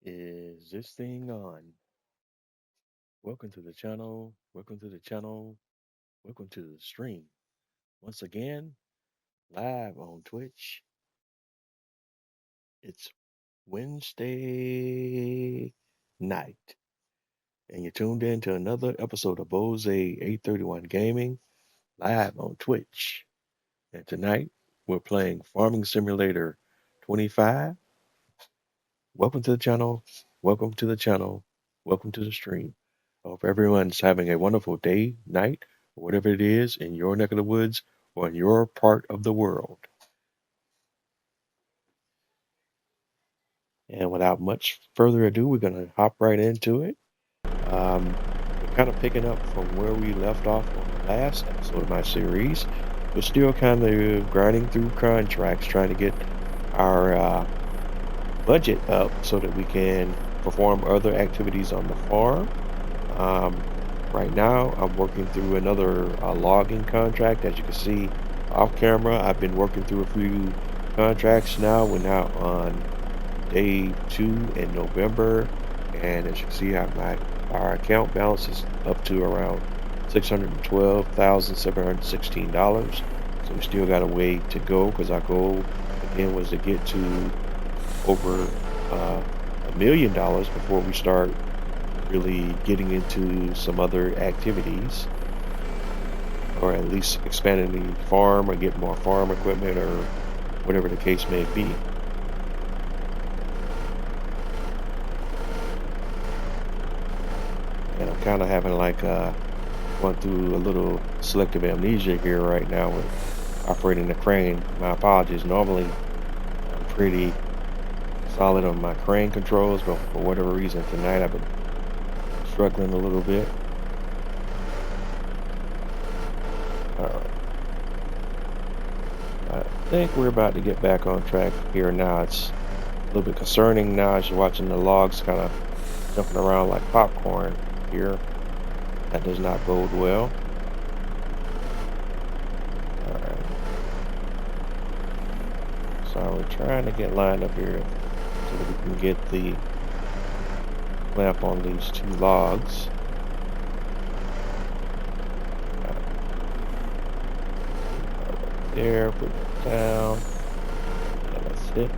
Is this thing on? Welcome to the channel. Welcome to the channel. Welcome to the stream. Once again, live on Twitch. It's Wednesday night, and you're tuned in to another episode of Bose 831 Gaming live on Twitch. And tonight, we're playing Farming Simulator 25. Welcome to the channel. Welcome to the channel. Welcome to the stream. I hope everyone's having a wonderful day, night, or whatever it is in your neck of the woods or in your part of the world. And without much further ado, we're going to hop right into it. We're kind of picking up from where we left off on the last episode of my series. We're still kind of grinding through contracts, trying to get our budget up so that we can perform other activities on the farm. Right now, I'm working through another logging contract. As you can see off camera, I've been working through a few contracts now. We're now on day 2 in November, and as you can see, our account balance is up to around $612,716. So we still got a way to go, because our goal again was to get to over $1 million before we start really getting into some other activities, or at least expanding the farm or getting more farm equipment or whatever the case may be. And I'm kind of having going through a little selective amnesia here right now with operating the crane. My apologies. Normally I'm pretty solid on my crane controls, but for whatever reason tonight I've been struggling a little bit. Alright. I think we're about to get back on track here now. It's a little bit concerning now as you're watching the logs kind of jumping around like popcorn here. That does not bode well. Alright. So we're trying to get lined up here so that we can get the clamp on these 2 logs. There, put it down. Yeah, that's it.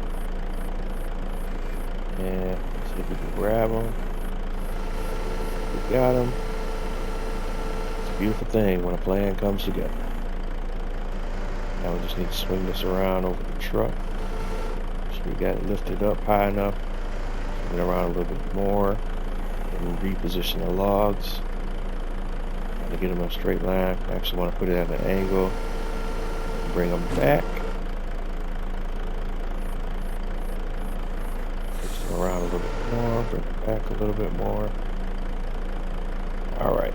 And let's see if we can grab them. We got them. It's a beautiful thing when a plan comes together. Now we just need to swing this around over the truck. So we got it lifted up high enough. Swing it around a little bit more. And we'll reposition the logs. Trying to get them in a straight line. I actually want to put it at an angle. Bring them back. Push them around a little bit more. Bring them back a little bit more. Alright.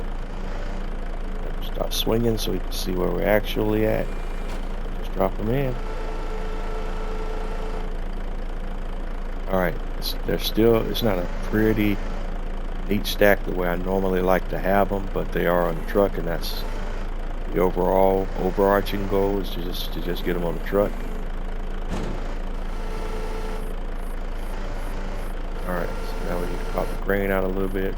Start swinging so we can see where we're actually at. Just drop them in. Alright. It's not a pretty neat stack the way I normally like to have them, but they are on the truck, and that's the overarching goal is to just get them on the truck. Alright, so now we need to pop the grain out a little bit.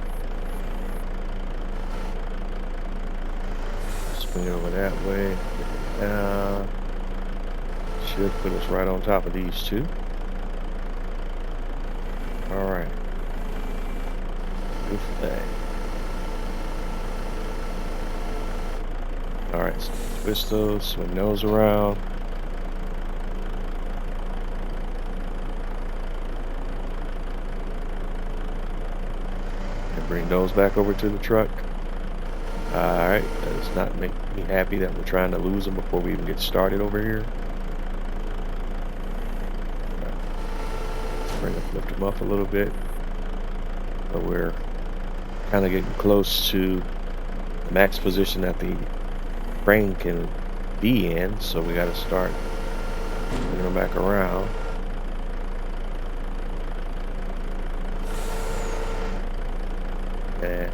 Swing it over that way. Get it down. Should put us right on top of these 2. Alright. Beautiful thing. Alright, so twist those, swing those around. And bring those back over to the truck. Alright, that does not make me happy that we're trying to lose them before we even get started over here. Right. Let's lift them up a little bit. But we're kind of getting close to the max position that the crane can be in, so we got to start bringing them back around. And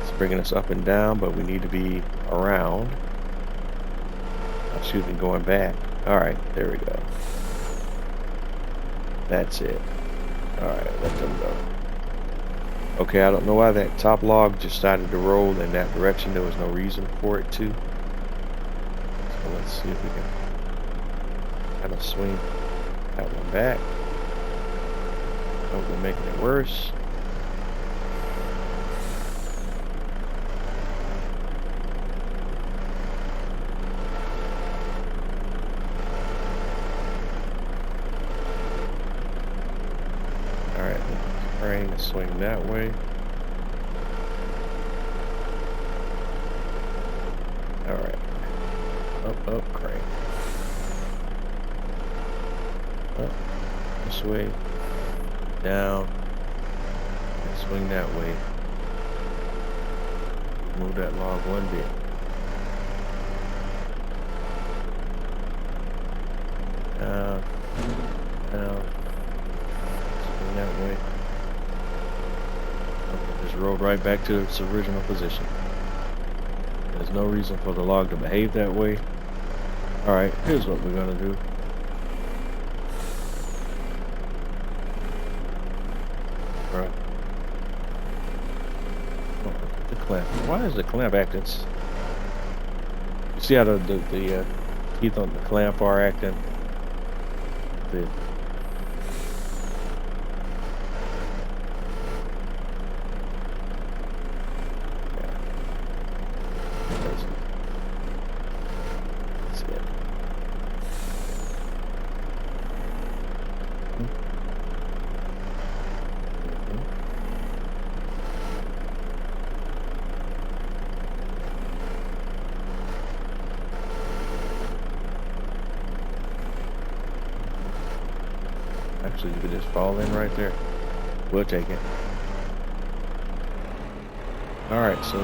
it's bringing us up and down, but we need to be around. Excuse me, going back. All right, there we go. That's it. All right, let them go. Okay, I don't know why that top log just started to roll in that direction. There was no reason for it to. So let's see if we can kind of swing that one back. Hope we're making it worse. All right, crane to swing that way. All right, up, crane. Up, this way, down, and swing that way. Move that log one bit. Down, swing that way. Okay, just rolled right back to its original position. There's no reason for the log to behave that way. All right, here's what we're gonna do. All right. The clamp. Why is the clamp acting? You see how the teeth on the clamp are acting? The that's it. Actually, you could just fall in right there. We'll take it. All right, so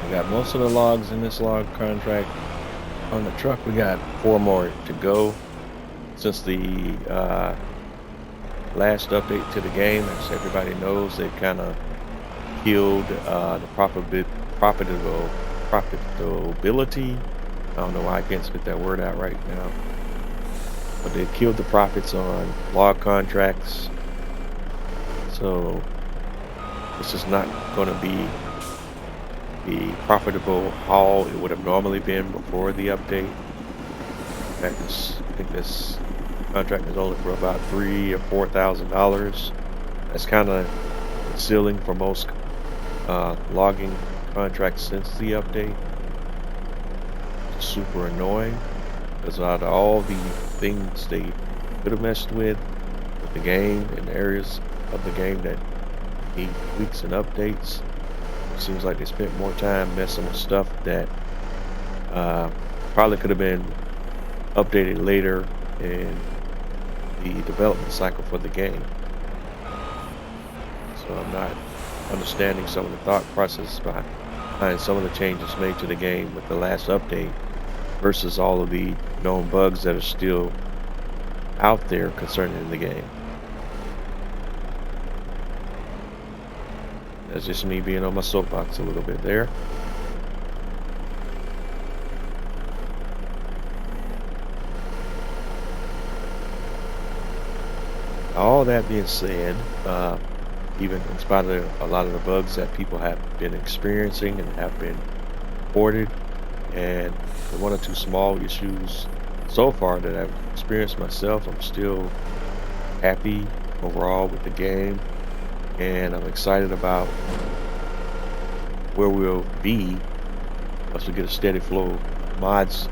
we got most of the logs in this log contract. On the truck, we got 4 more to go. Since the last update to the game, as everybody knows, they've kind of killed the profitability. I don't know why I can't spit that word out right now. But they've killed the profits on log contracts. So this is not going to be the profitable haul it would have normally been before the update. In fact, I think this contract is only for about $3,000 or $4,000. That's kind of the ceiling for most logging contracts since the update. It's super annoying because out of all the things they could have messed with the game and areas of the game that need tweaks and updates, it seems like they spent more time messing with stuff that probably could have been updated later in the development cycle for the game. So I'm not understanding some of the thought process behind some of the changes made to the game with the last update versus all of the known bugs that are still out there concerning the game. That's just me being on my soapbox a little bit there. All that being said, even in spite of a lot of the bugs that people have been experiencing and have been reported, and the 1 or 2 small issues so far that I've experienced myself, I'm still happy overall with the game, and I'm excited about where we'll be once we get a steady flow of mods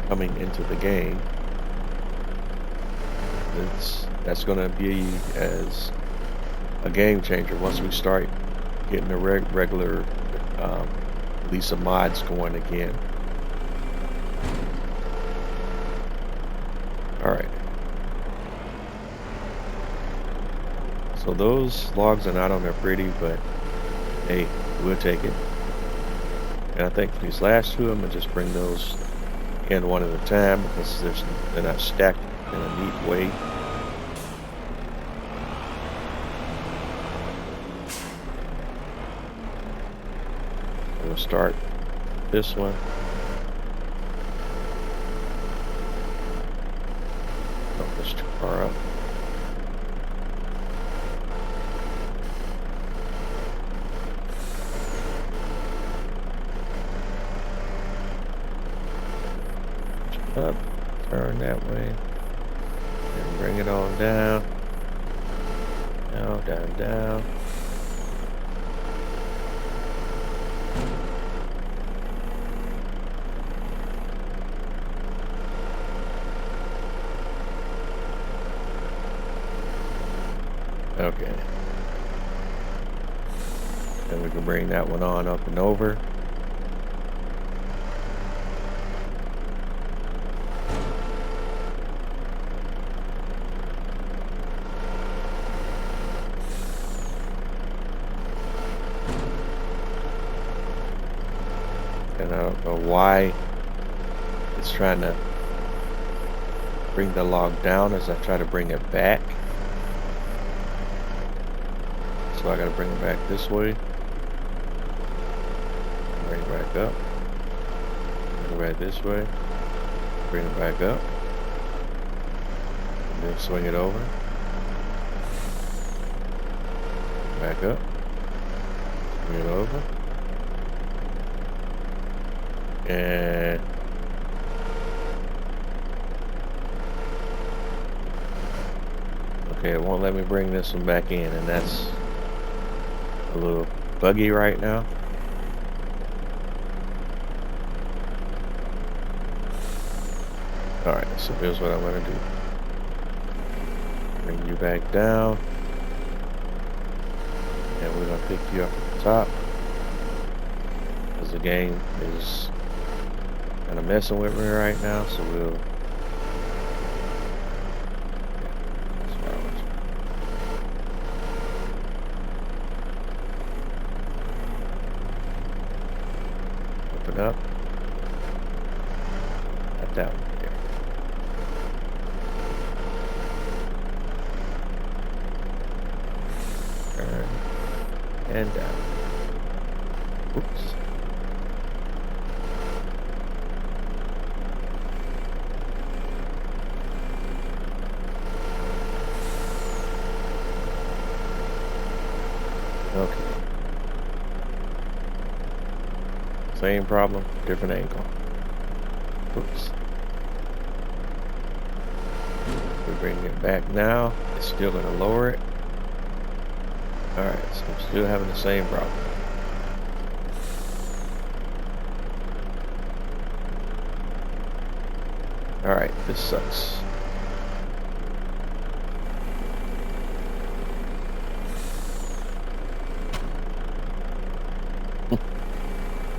coming into the game. That's going to be as a game changer once we start getting the regular release of mods going again. Alright. So those logs are not on there pretty, but hey, we'll take it. And I think for these last 2, I'm going to just bring those in one at a time because they're not stacked in a neat way. We'll start this one. Oh, that's too far up. Up, turn that way, and bring it on down. Down, down, down. Okay. Then we can bring that one on up and over. And I don't know why it's trying to bring the log down as I try to bring it back. So I gotta bring it back this way. Bring it back up. Bring it back this way. Bring it back up. And then swing it over. Back up. Bring it over. And okay, it won't let me bring this one back in, and that's a little buggy right now. Alright, so here's what I'm gonna do. Bring you back down, and we're gonna pick you up at the top, because the game is kind of messing with me right now, so we'll open up. Not that one there. Turn and down. Oops. Okay. Same problem, different angle. Oops. We bring it back now. It's still going to lower it. Alright, so I'm still having the same problem. Alright, this sucks.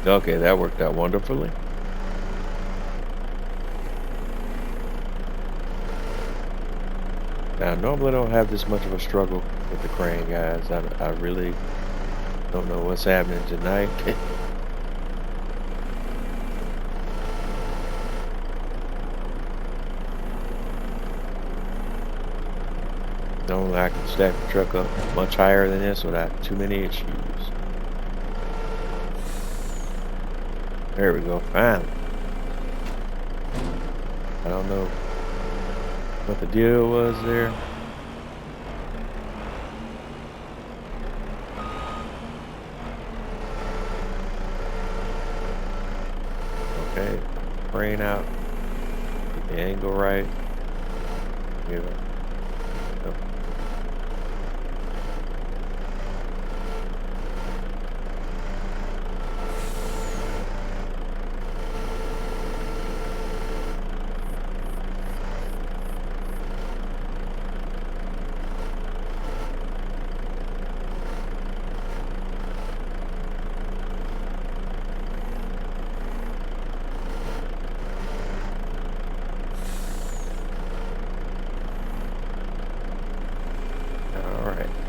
Okay, that worked out wonderfully. Now, normally I don't have this much of a struggle with the crane, guys. I really don't know what's happening tonight. Normally I can stack the truck up much higher than this without too many issues. There we go, finally. I don't know what the deal was there. Okay, crane out, get the angle right. Give it. Yep.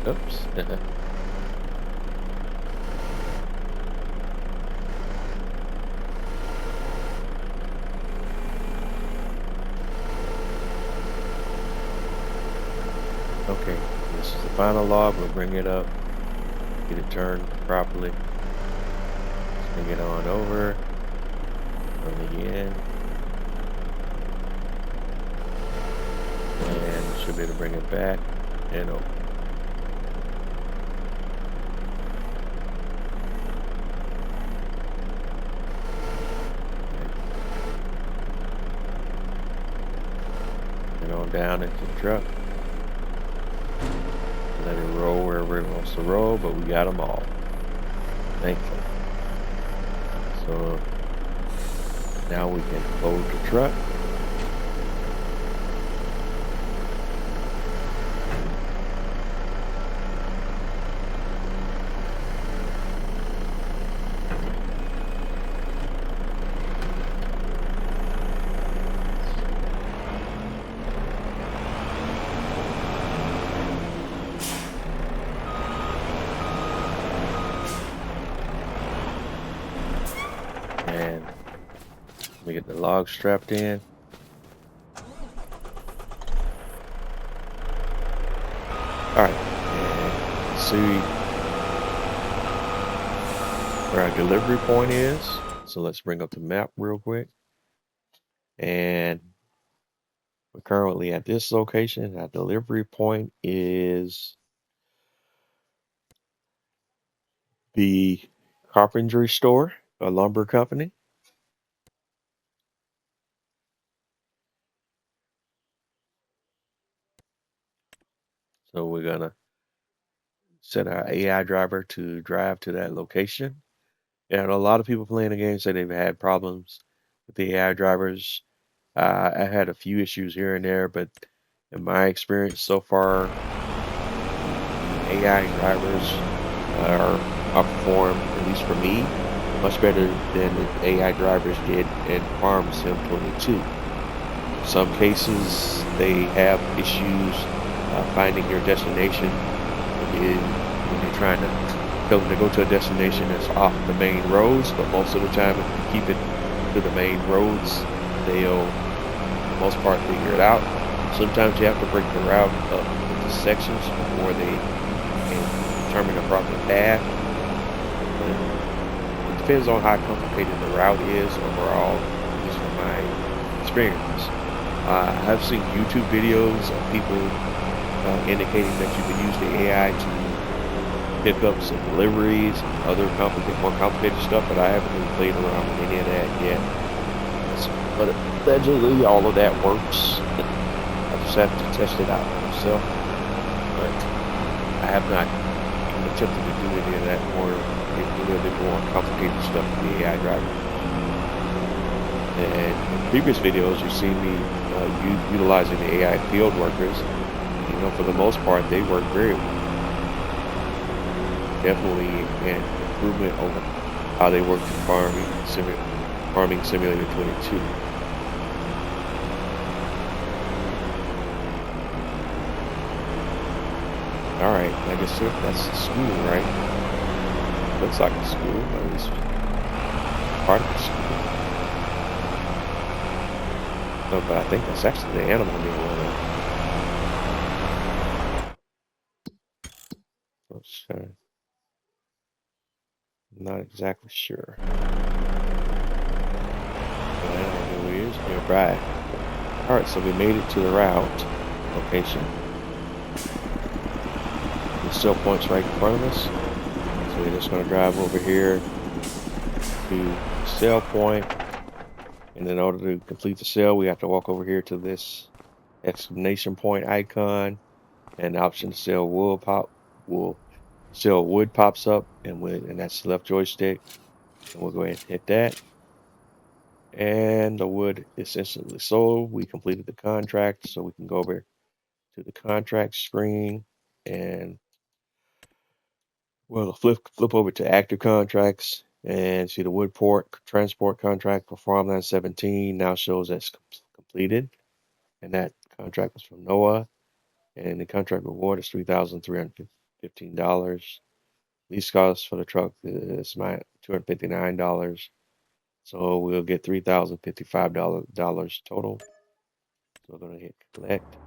Oops. Okay, this is the final log. We'll bring it up, get it turned properly. Bring it on over, on the end, and should be able to bring it back and over. on down into the truck. Let it roll wherever it wants to roll, but we got them all, thankfully. So now we can load the truck. And we get the log strapped in. Alright, and see where our delivery point is. So let's bring up the map real quick. And we're currently at this location. Our delivery point is the carpentry store, a lumber company. So we're gonna set our AI driver to drive to that location. And a lot of people playing the game say they've had problems with the AI drivers. I had a few issues here and there, but in my experience so far, AI drivers are outperformed, at least for me, much better than the AI drivers did in Farm Sim 22. In some cases, they have issues finding your destination when you're trying to tell them to go to a destination that's off the main roads, but most of the time, if you keep it to the main roads, they'll, for the most part, figure it out. Sometimes you have to break the route up into sections before they can determine the proper path. But it depends on how complicated the route is overall, at least from my experience. I have seen YouTube videos of people indicating that you can use the AI to pick up some deliveries and other more complicated stuff, but I haven't really played around with any of that yet. But allegedly all of that works. I just have to test it out myself. But I have not even attempted to do any of that any of the more complicated stuff with the AI driver. And in previous videos, you've seen me utilizing the AI field workers. You know, for the most part, they work very well. Definitely an improvement over how they worked in Farming Simulator 22. Alright, I guess that's the school, right? Looks like a school, at least part of the school. No, but I think that's actually the animal being run out. Not exactly sure. But I don't know who he is nearby. Alright, so we made it to the route location. The still point's right in front of us. So we're just going to drive over here to the sell point. And in order to complete the sell, we have to walk over here to this exclamation point icon. And the option to sell wood pops up, and that's the left joystick. And we'll go ahead and hit that. And the wood is instantly sold. We completed the contract, so we can go over to the contract screen and flip over to active contracts and see the Woodport transport contract for Farmland 17 now shows that's completed. And that contract was from Noah. And the contract reward is $3,315. Lease cost for the truck is $259. So we'll get $3,055 total. So we're going to hit collect.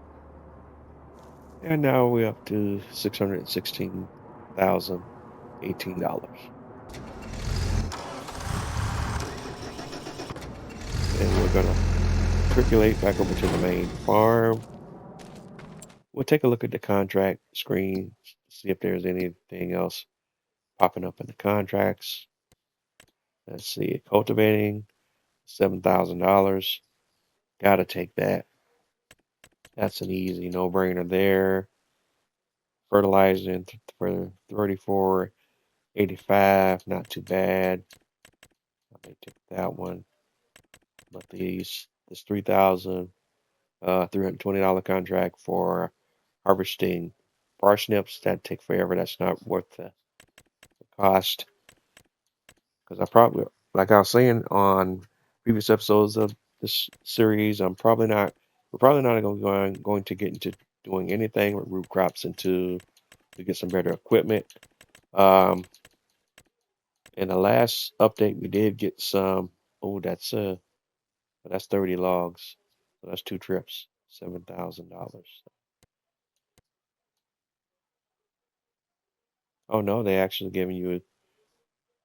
And now we're up to $616,018. And we're going to circulate back over to the main farm. We'll take a look at the contract screen, see if there's anything else popping up in the contracts. Let's see, cultivating, $7,000. Gotta take that. That's an easy no-brainer there. Fertilizing for 34.85, not too bad. I may take that one. But this $3,320 contract for harvesting parsnips, that take forever. That's not worth the cost. Because I probably, like I was saying on previous episodes of this series, we're probably not going to get into doing anything with root crops until we get some better equipment. In the last update, we did get some. Oh, that's 30 logs. So that's 2 trips, $7,000. Oh no, they actually giving you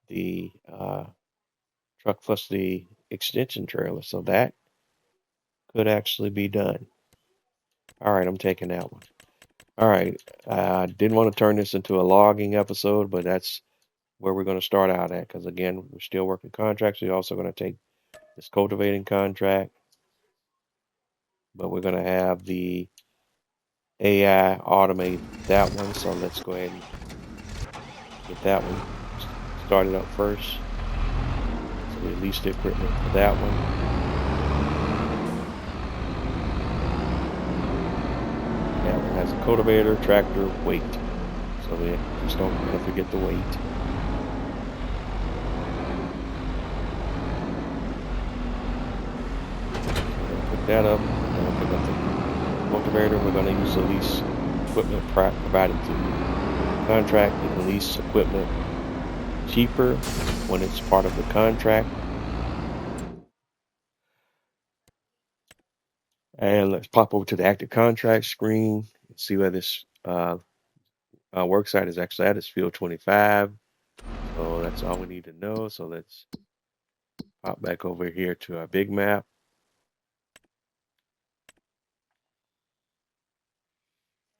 the truck plus the extension trailer, so that could actually be done. All right, I'm taking that one. All right, I didn't want to turn this into a logging episode, but that's where we're going to start out at, because again, we're still working contracts. We're also going to take this cultivating contract, but we're going to have the AI automate that one. So let's go ahead and get that one started up first. So we lease the equipment for that one. That one has a cultivator, tractor, weight. So we just don't want to forget the weight. Put that up, and then we'll pick up the cultivator. We're going to use the lease equipment provided to contract. You can lease equipment cheaper when it's part of the contract. And let's pop over to the active contract screen and see where this work site is actually at. It's field 25. So that's all we need to know. So let's pop back over here to our big map.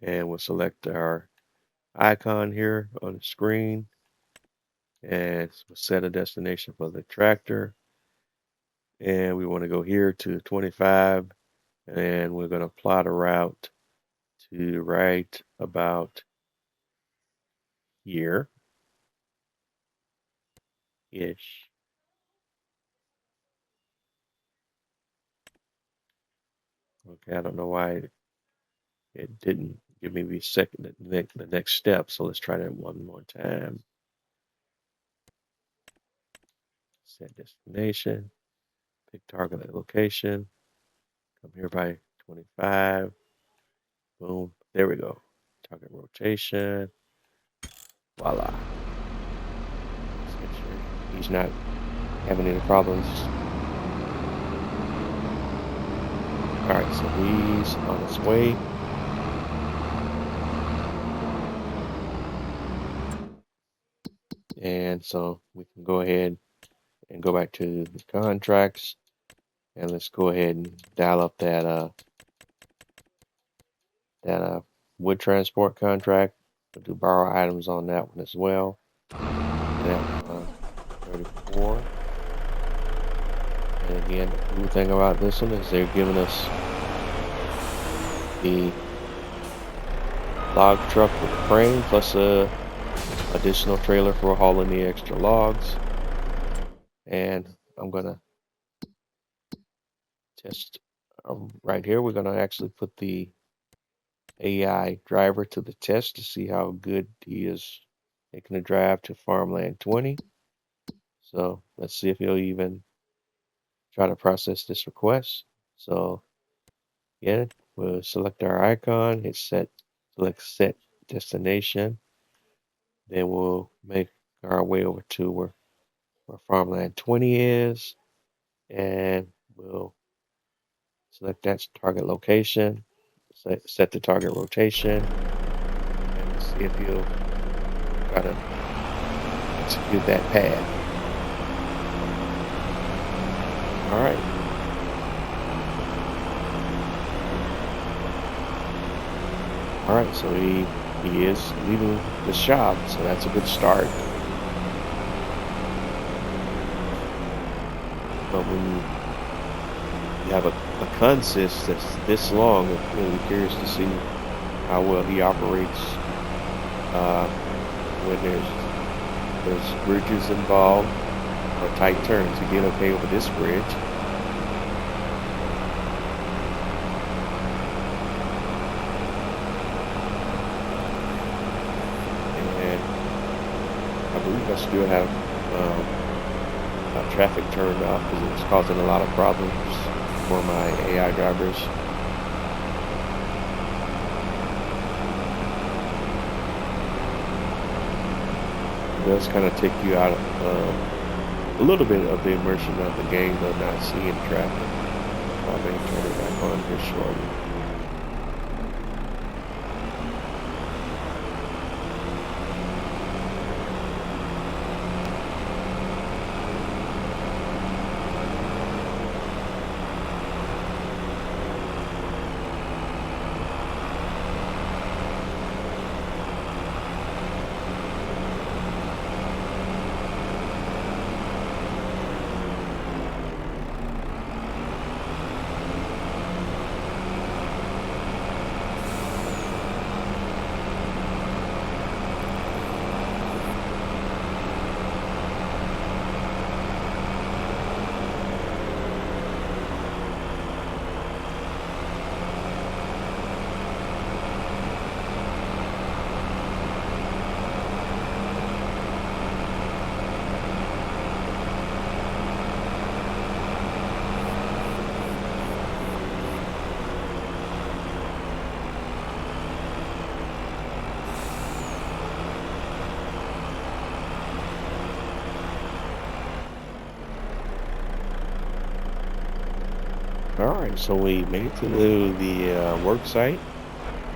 And we'll select our icon here on the screen. And we'll set a destination for the tractor. And we want to go here to 25. And we're going to plot a route to right about here ish. Okay, I don't know why it didn't give me the next step. So let's try that one more time. Set destination, pick target location, come here by 25. Boom, there we go. Target rotation. Voila. Let's make sure he's not having any problems. All right, so he's on his way. And so we can go ahead and go back to the contracts, and let's go ahead and dial up that wood transport contract. We'll do borrow items on that one as well. That 34. And again, the cool thing about this one is they're giving us the log truck with a crane plus a additional trailer for hauling the extra logs. And I'm gonna test right here. We're gonna actually put the AI driver to the test to see how good he is making a drive to farmland 20. So let's see if he'll even try to process this request. So again, we'll select our icon, hit set, select set destination. Then we'll make our way over to where farmland 20 is, and we'll select that target location, set the target rotation, and see if he'll try to execute that path. All right. All right, so he is leaving the shop, so that's a good start. But when you have a consist that's this long, I'm really curious to see how well he operates uh, when there's bridges involved or tight turns. He did okay over this bridge. And I believe I still have traffic turned off because it was causing a lot of problems for my AI drivers. It does kind of take you out of a little bit of the immersion of the game, though, not seeing traffic. I'm going to turn it back on here shortly. All right, so we made it to the work site,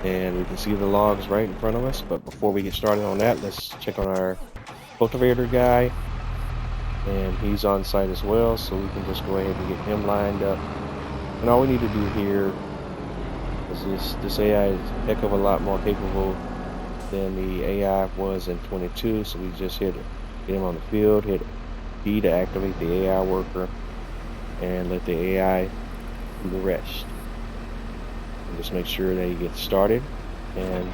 and we can see the logs right in front of us. But before we get started on that, let's check on our cultivator guy, and he's on site as well, so we can just go ahead and get him lined up. And all we need to do here is this AI is a heck of a lot more capable than the AI was in 22, so we just hit him on the field, hit B to activate the AI worker, and let the AI do the rest. And just make sure that he gets started, and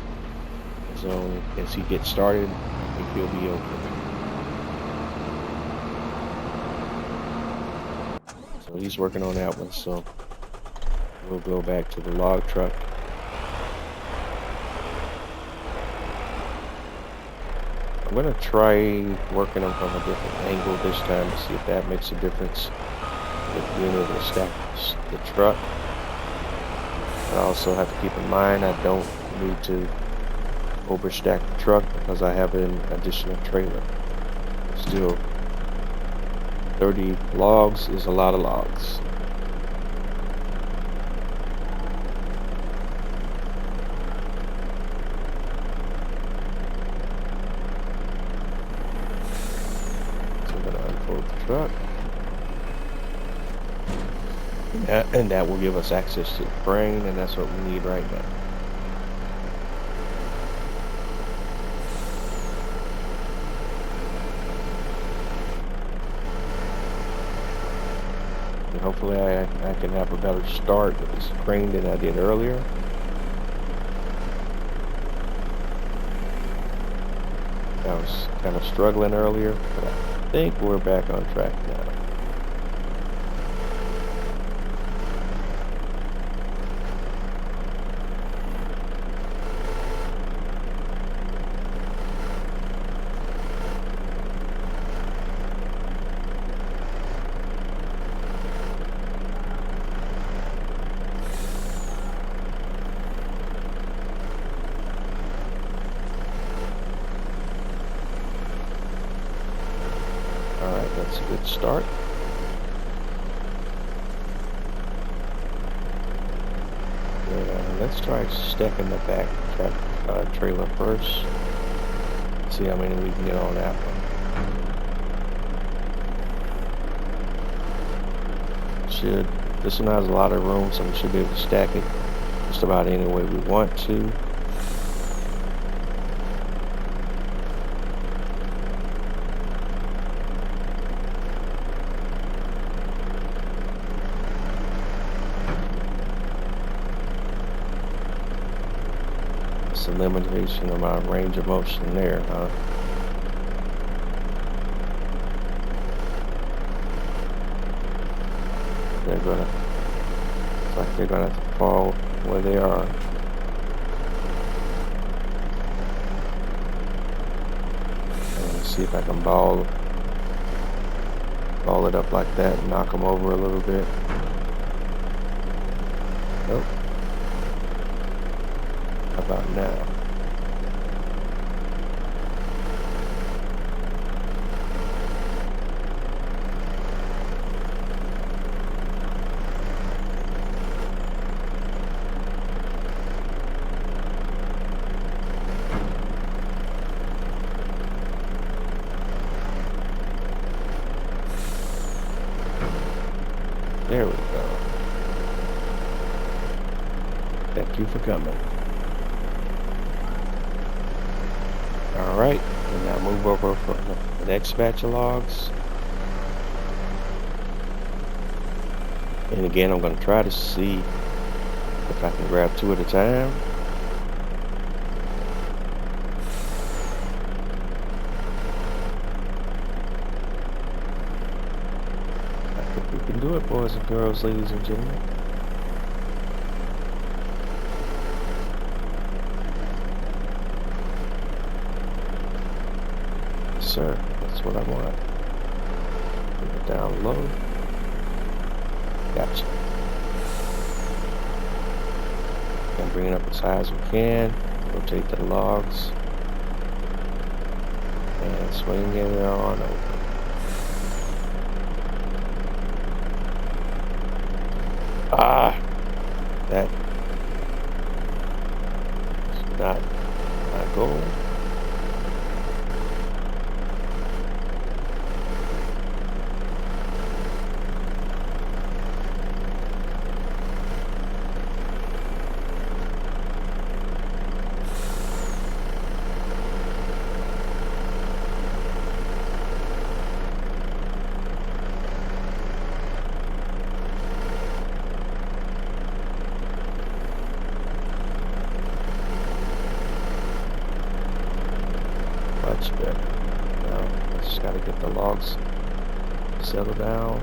so as he gets started, I think he'll be okay. So he's working on that one, so we'll go back to the log truck. I'm gonna try working them from a different angle this time to see if that makes a difference with being able to stack the truck. I also have to keep in mind I don't need to overstack the truck because I have an additional trailer. Still, 30 logs is a lot of logs. So I'm gonna unfold the truck. And that will give us access to the crane, and that's what we need right now. And hopefully I can have a better start with this crane than I did earlier. I was kind of struggling earlier, but I think we're back on track now. Alright, that's a good start. Let's try stacking the back trailer first. See how many we can get on that one. This one has a lot of room, so we should be able to stack it just about any way we want to. That's a limitation of my range of motion there, huh? They're gonna, it's like they're gonna have to fall where they are. And see if I can ball it up like that and knock them over a little bit. Nope. How about now? There we go. Thank you for coming. All right, and now move over for the next batch of logs. And again, I'm going to try to see if I can grab 2 at a time. I think we can do it, boys and girls, ladies and gentlemen. Yes, sir. That's what I want. Bring it down low. Gotcha. And bring it up as high as we can. Rotate the logs. And swing it on over. Ah! That is not my goal. Much better. Now, I just gotta get the logs settled down.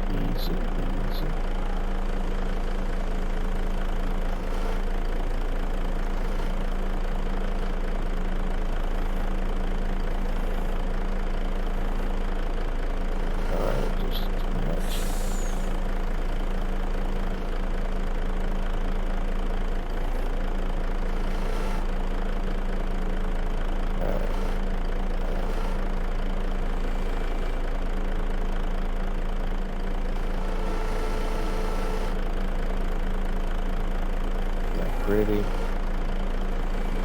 Easy, easy. Alright, just too much. Pretty.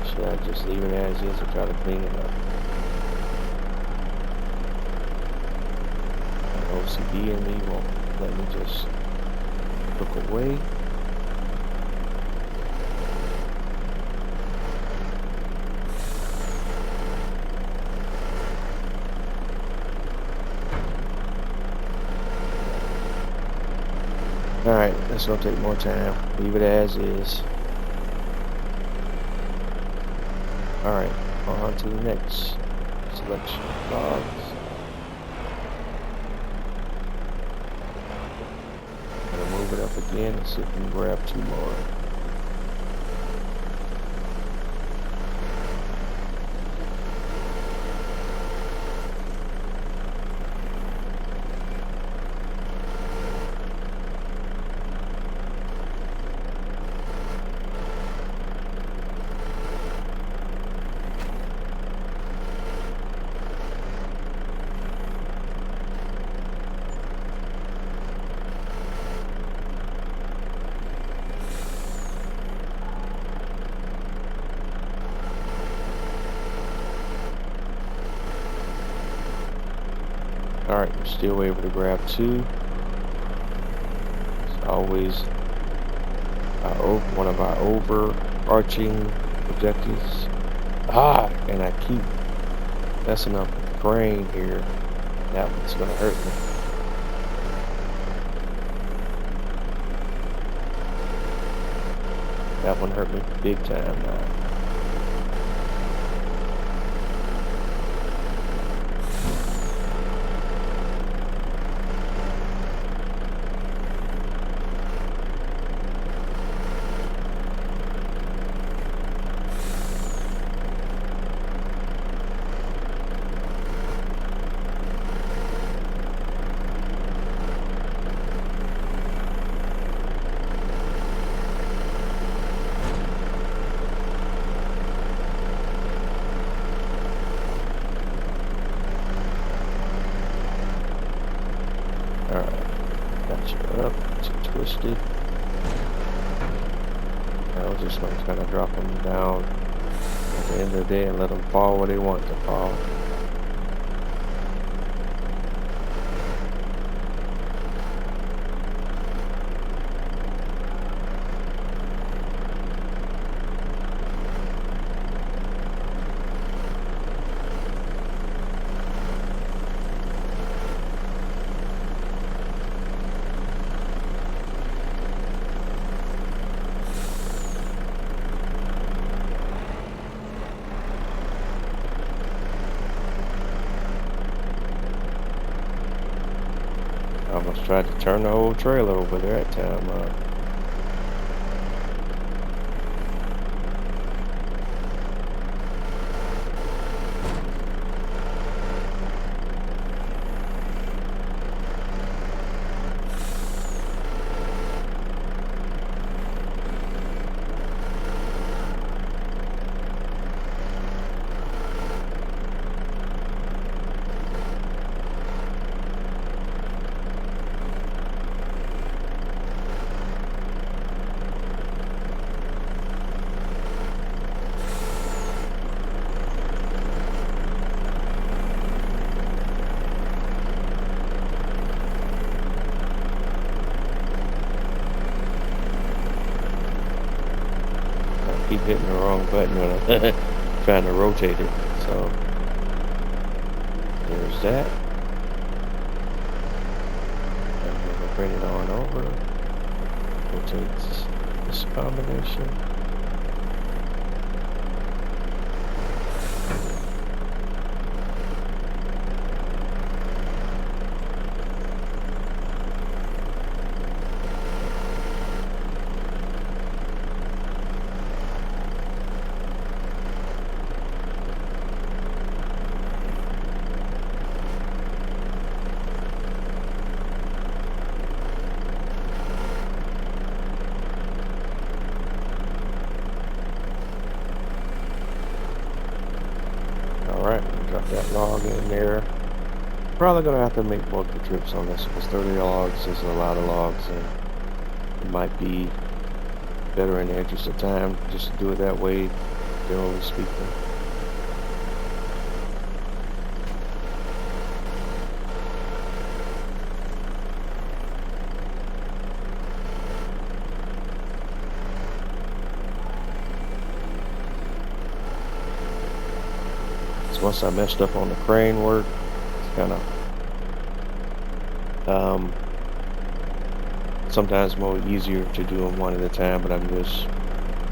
Should I just leave it as is or try to clean it up? OCD in me won't let me just look away. Alright, that's gonna take more time. Leave it as is. Alright, on to the next selection of logs. Gonna move it up again and see if we can grab 2 more. All right, we're still able to grab two. It's always one of our overarching objectives. And I keep messing up with the crane here. That one's gonna hurt me. That one hurt me big time now. Alright, got you up, got you twisted. Now we're just going to kind of drop them down at the end of the day and let them fall where they want to fall. I almost tried to turn the whole trailer over there that time. Keep hitting the wrong button when I'm trying to rotate it. So there's that. I'm going to bring it on over. Rotate this combination. Alright, drop that log in there. Probably going to have to make multiple trips on this because 30 logs is a lot of logs, and it might be better in the interest of time just to do it that way, generally speaking. Once I messed up on the crane work, it's kind of sometimes more easier to do them one at a time, but I'm just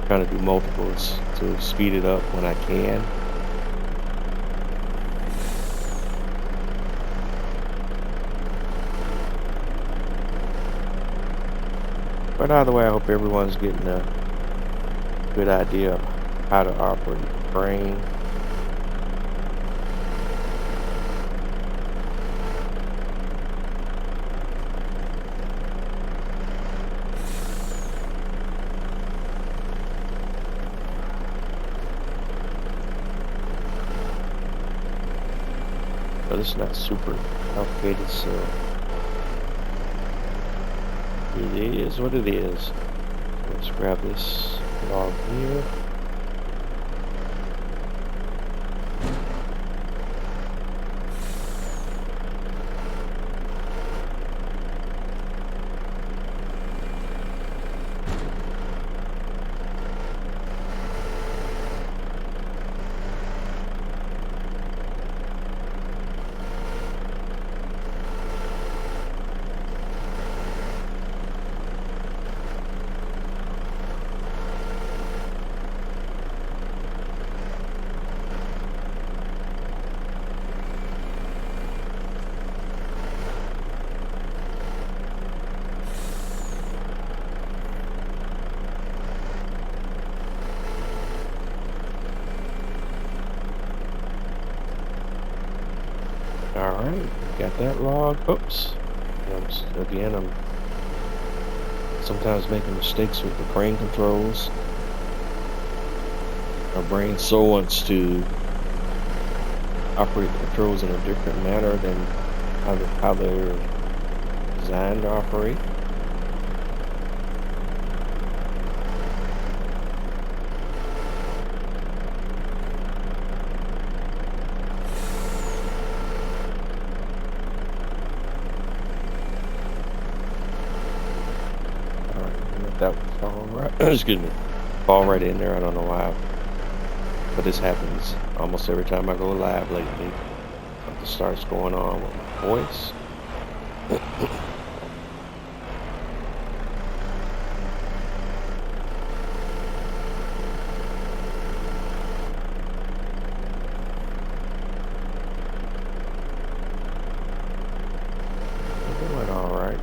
trying to do multiples to speed it up when I can. But either way, I hope everyone's getting a good idea of how to operate the crane. But it's not super complicated, so it is what it is. Let's grab this log here. All right, got that log. Oops. Again, I'm sometimes making mistakes with the crane controls. Our brain so wants to operate the controls in a different manner than how they're designed to operate. All right, let that one fall right. Excuse me, fall right in there. I don't know why, but this happens almost every time I go live lately. Something starts going on with my voice. We're doing all right.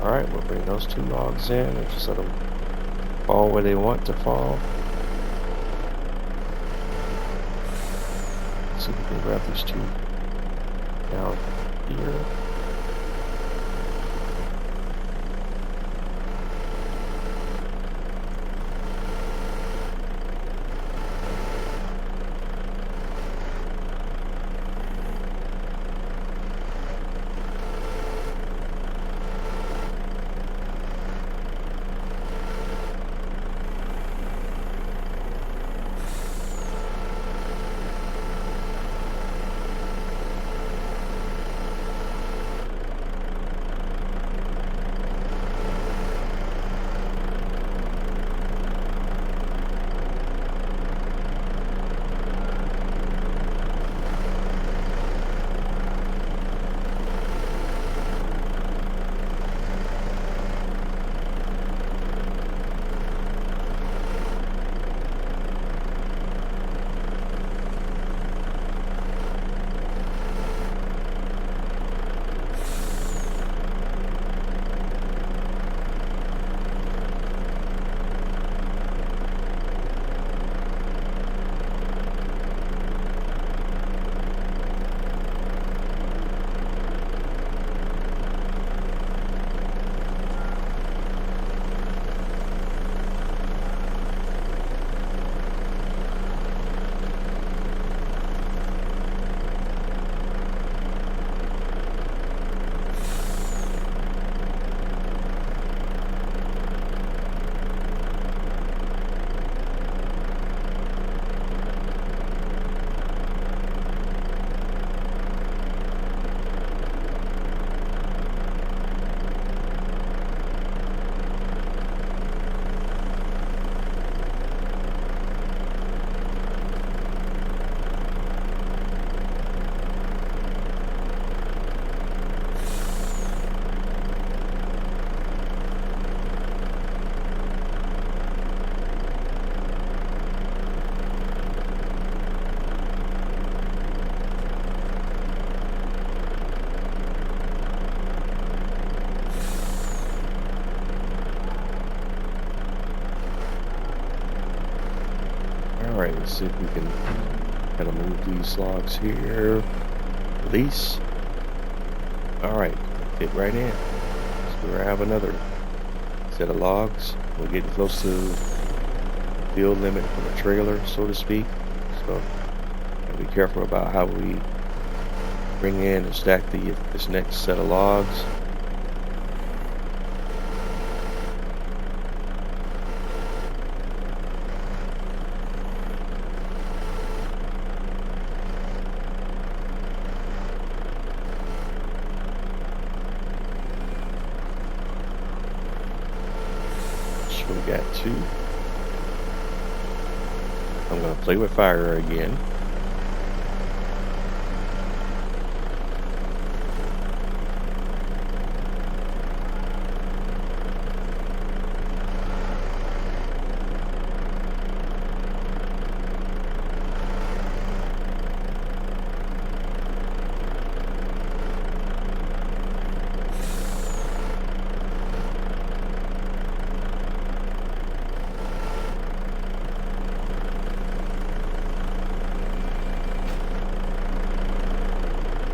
All right, we'll bring those two logs in and just let them fall where they want to fall. See if we can grab these two down here. All right, let's see if we can kind of move these logs here. Release. All right, fit right in. Let's grab another set of logs. We're getting close to the field limit for the trailer, so to speak. So gotta be careful about how we bring in and stack this next set of logs. So we got two. I'm going to play with fire again.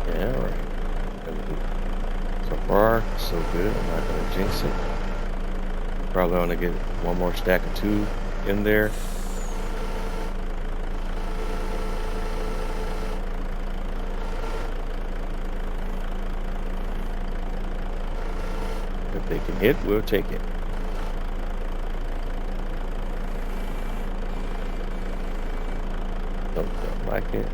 Yeah, all right. So far, so good. I'm not going to jinx it. Probably want to get one more stack of two in there. If they can hit, we'll take it. Don't like it.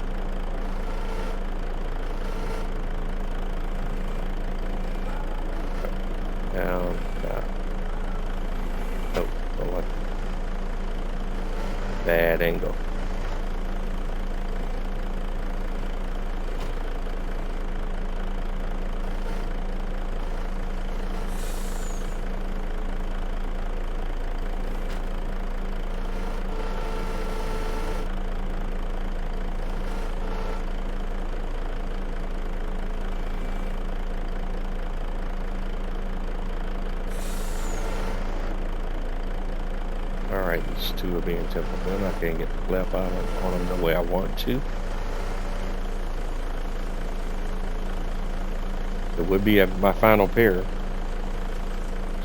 Down, down. Nope, don't like it. Bad angle. Alright, these two are being typical. I can't get the flap out on them the way I want to. It would be my final pair.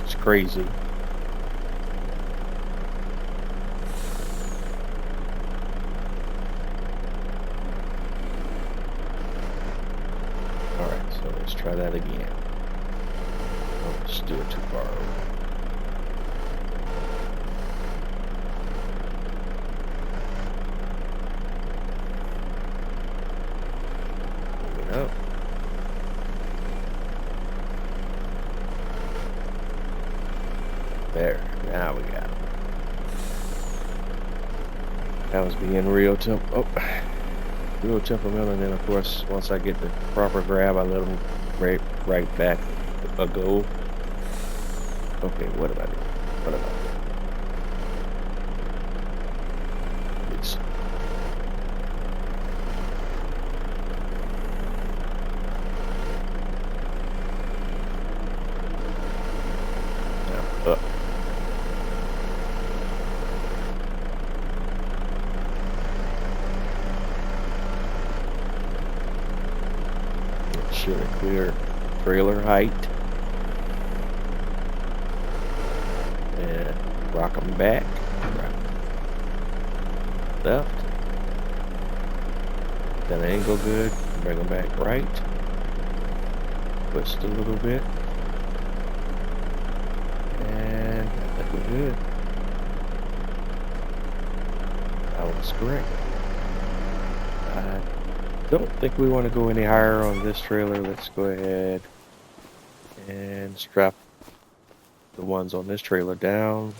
It's crazy. Alright, so let's try that again. Oh, still too far over. Up. There, now we got it. That was being real temperamental, and then of course once I get the proper grab, I let them right back a go. Okay, what am I doing? What am I doing? It's up. Should have clear trailer height. And rock them back. Right. Left. That angle good. Bring them back right. Twist a little bit. And I think we're good. That was correct. I don't think we want to go any higher on this trailer. Let's go ahead and strap the ones on this trailer down.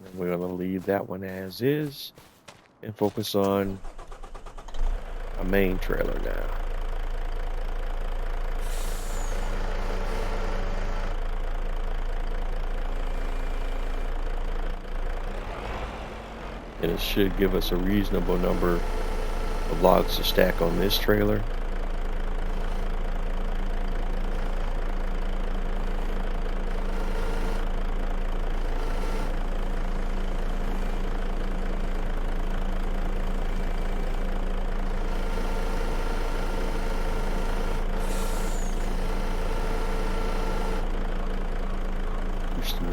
And we're going to leave that one as is and focus on a main trailer now. And it should give us a reasonable number of logs to stack on this trailer.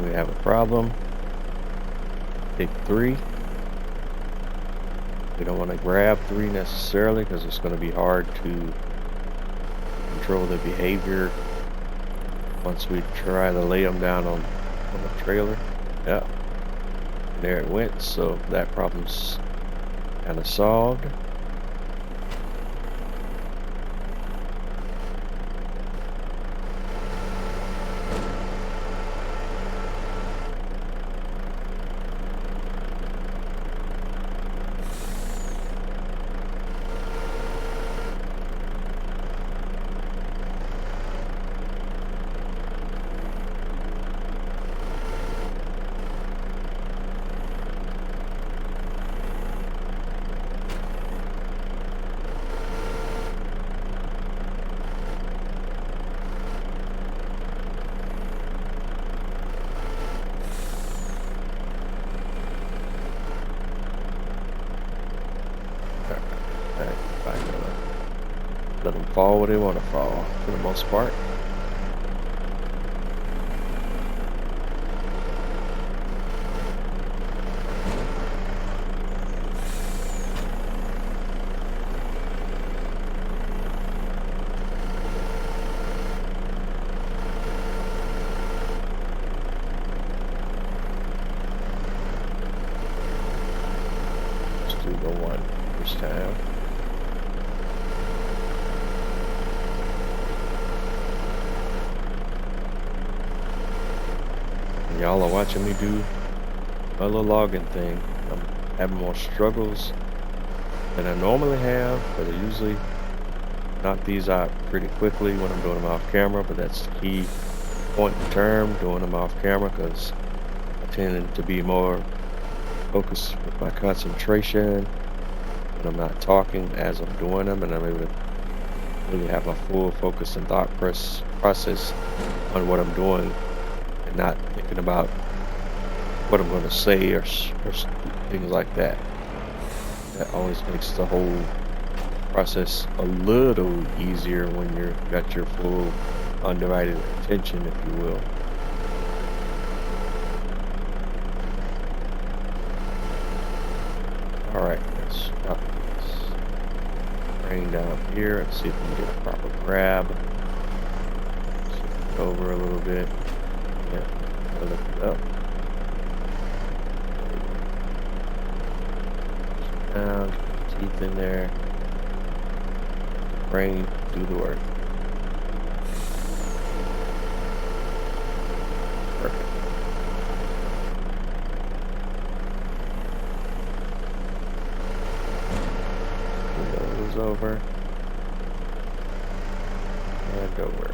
We have a problem. Take 3. We don't want to grab 3 necessarily because it's going to be hard to control the behavior once we try to lay them down on the trailer. Yeah, and there it went. So that problem's kind of solved. let them fall where they want to fall for the most part. Let's do the one this time. Y'all are watching me do my little logging thing. I'm having more struggles than I normally have, but I usually knock these out pretty quickly when I'm doing them off camera, but that's the key point in term, doing them off camera, because I tend to be more focused with my concentration when I'm not talking as I'm doing them, and I'm able to really have my full focus and thought process on what I'm doing and not thinking about what I'm going to say or things like that. That always makes the whole process a little easier when you've got your full undivided attention, if you will. Alright, let's stop this rain down here and see if we can get a proper grab. Shift it over a little bit. Yeah, lift it up. Down, get the teeth in there. Rain, do the work. Perfect. Goes over and over.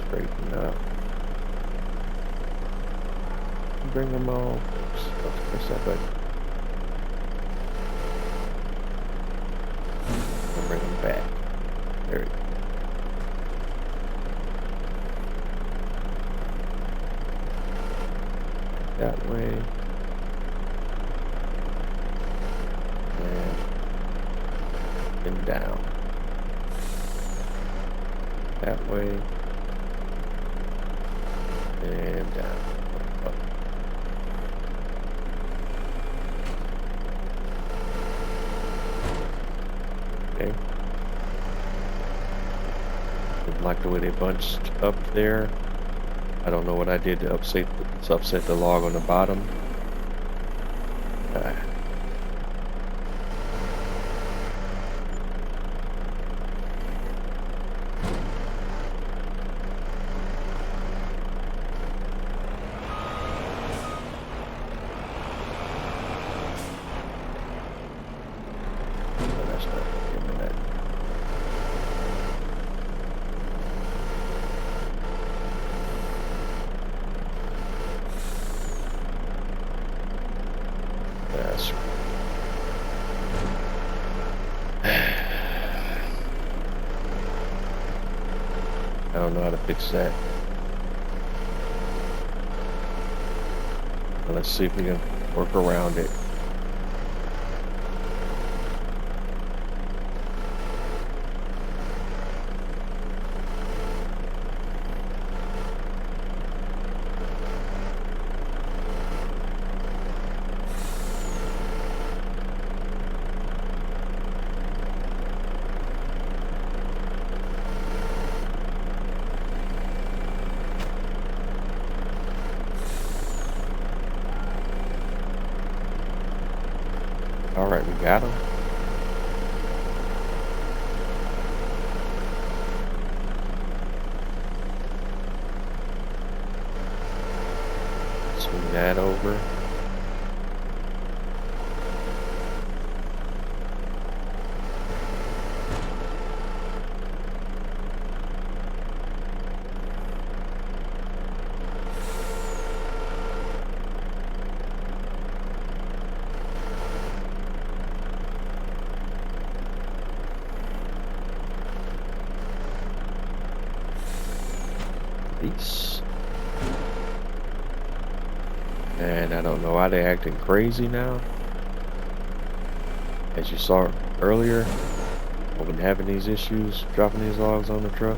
Straighten up. Bring them all. Oops, don't press that button. And bring them back. There we go. That way. And down. That way. And down. Up. Okay. Didn't like the way they bunched up there. I don't know what I did to upset the log on the bottom. I don't know how to fix that. But let's see if we can work around it. All right, we got him. Swing that over. And I don't know why they're acting crazy now. As you saw earlier, I've been having these issues dropping these logs on the truck.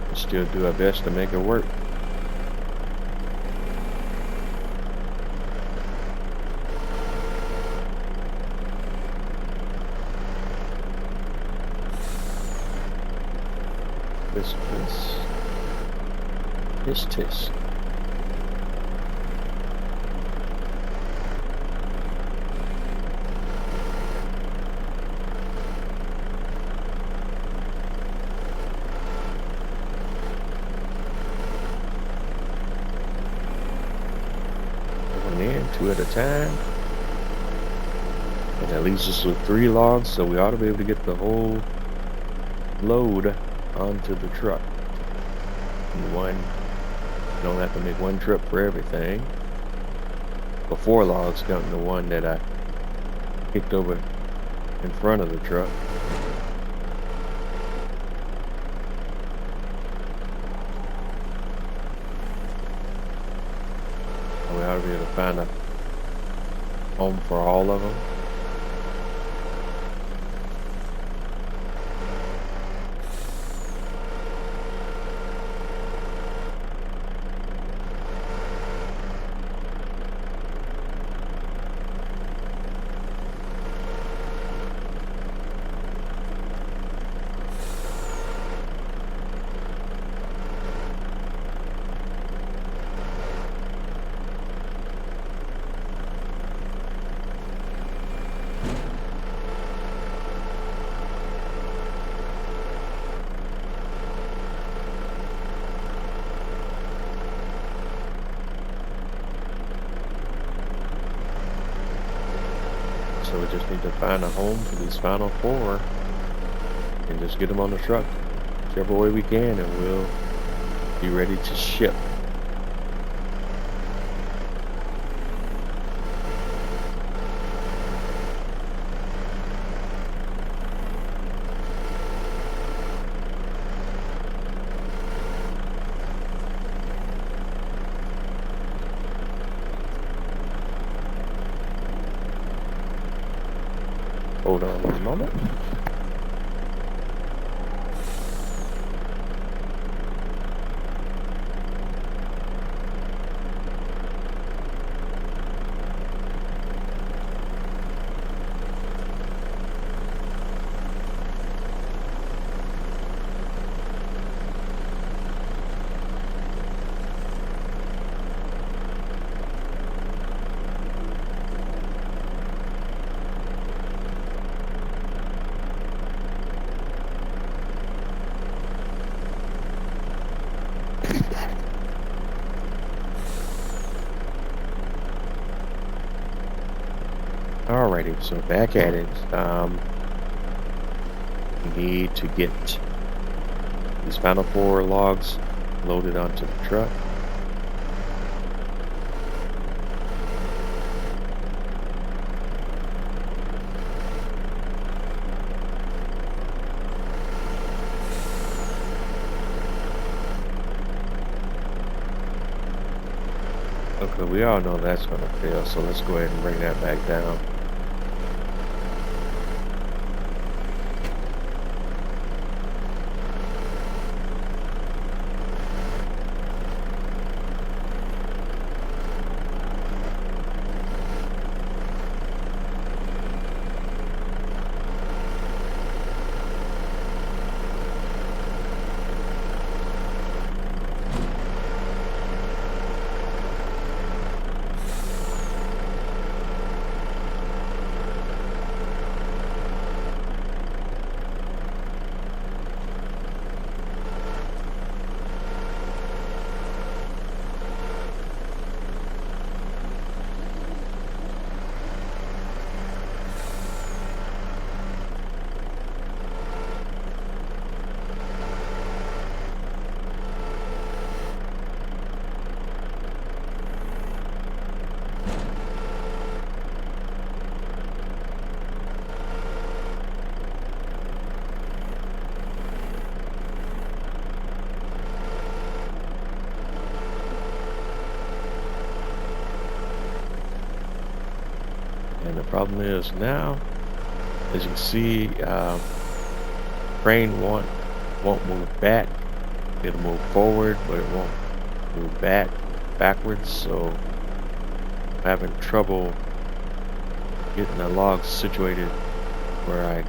We'll still do our best to make it work. Tis. Going in 2 at a time. And that leaves us with 3 logs, so we ought to be able to get the whole load onto the truck. And you don't have to make one trip for everything. The 4 logs counting the one that I kicked over in front of the truck. And we ought to be able to find a home for all of them. So we just need to find a home for these final 4 and just get them on the truck whichever way we can, and we'll be ready to ship. Hold on one moment. Alrighty, so back at it. We need to get these final 4 logs loaded onto the truck. Okay, we all know that's going to fail, so let's go ahead and bring that back down. Problem is now, as you see, crane won't move back. It'll move forward, but it won't move backwards. So I'm having trouble getting the logs situated where I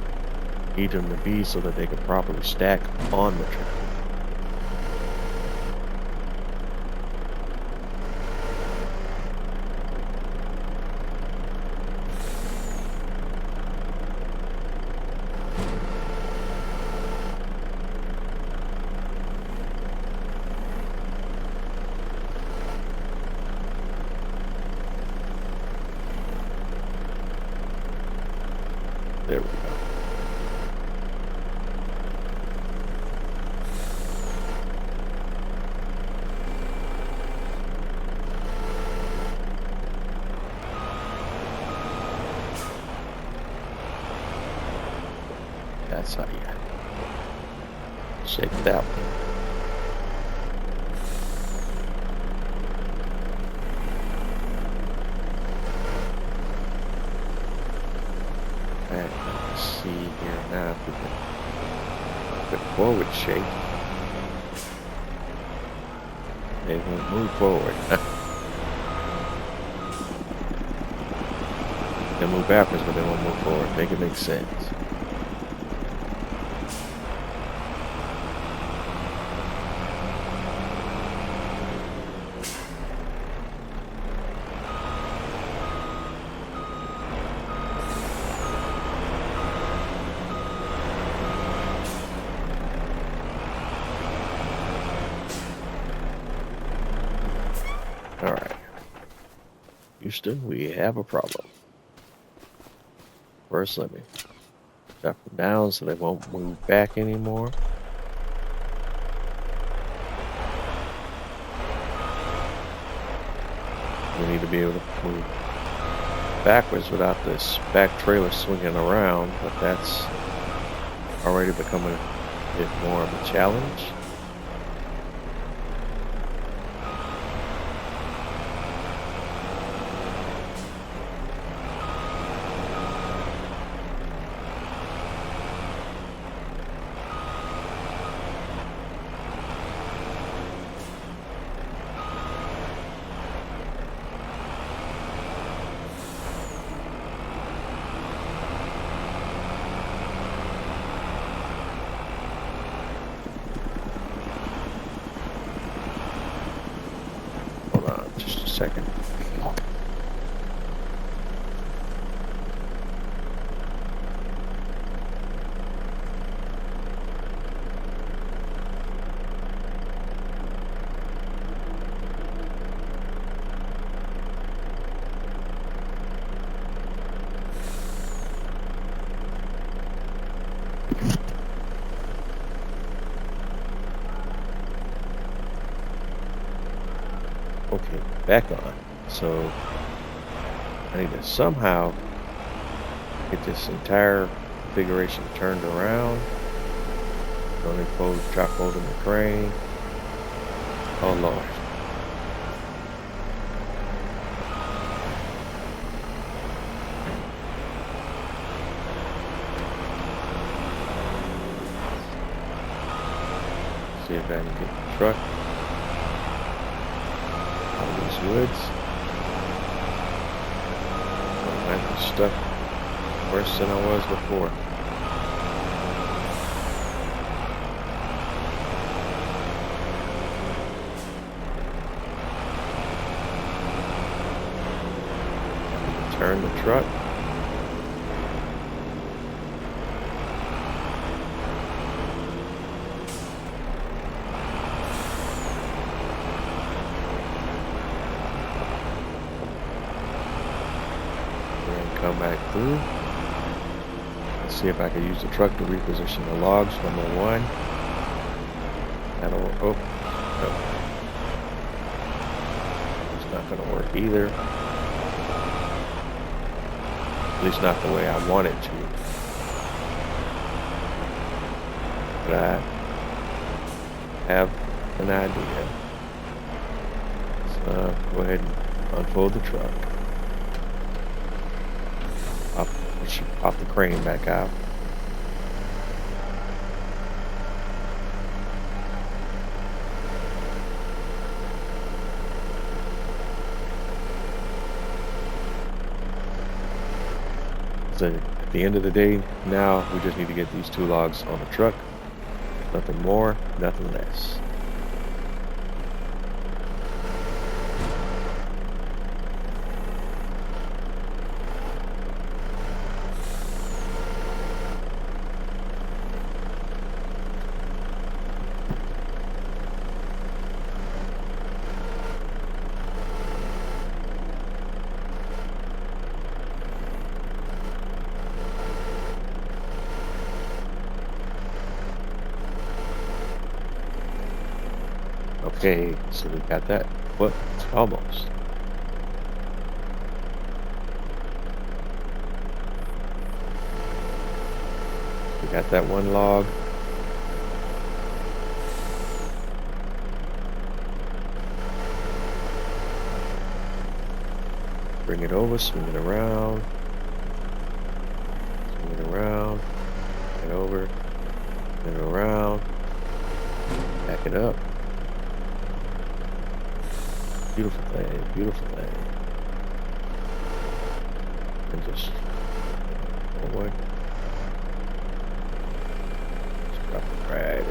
need them to be so that they can properly stack on the track. There we go. That's how you shake that one. And let's see here now if we can put forward shake. They won't move forward. They'll move backwards, but they won't move forward. Make it make sense. All right, Houston, we have a problem. First, let me shut them down so they won't move back anymore. We need to be able to move backwards without this back trailer swinging around, but that's already becoming a bit more of a challenge. Hold on just a second. Okay, back on. So I need to somehow get this entire configuration turned around. Only fold, drop fold in the crane. Oh Lord. See if I can get the truck out of these woods. I might be stuck worse than I was before. Turn the truck. Come back through. Let's see if I can use the truck to reposition the logs. Number one. That'll work. Oh, no. It's not going to work either. At least not the way I want it to. But I have an idea. So go ahead and unfold the truck. should pop the crane back out. So at the end of the day, now we just need to get these 2 logs on the truck. Nothing more, nothing less. Okay, so we got that. Well, almost. We got that 1 log. Bring it over, swing it around. Swing it around. Bring it over. Bring it around. Back it up. Beautiful thing, beautiful thing. And just forward. Just drop it right in.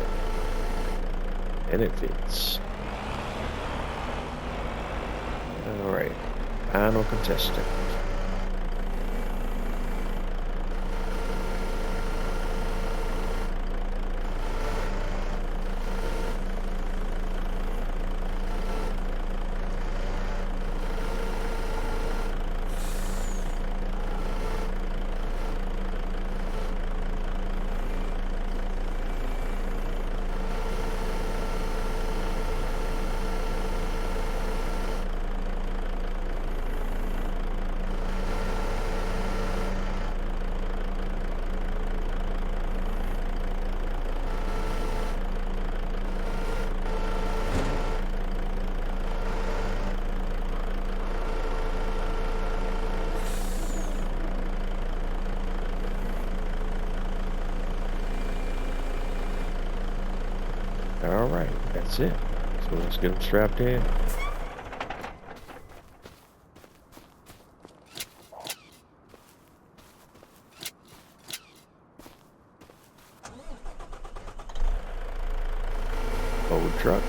And it fits. Alright, final contestant. Alright, that's it. So let's get them strapped in. Old truck.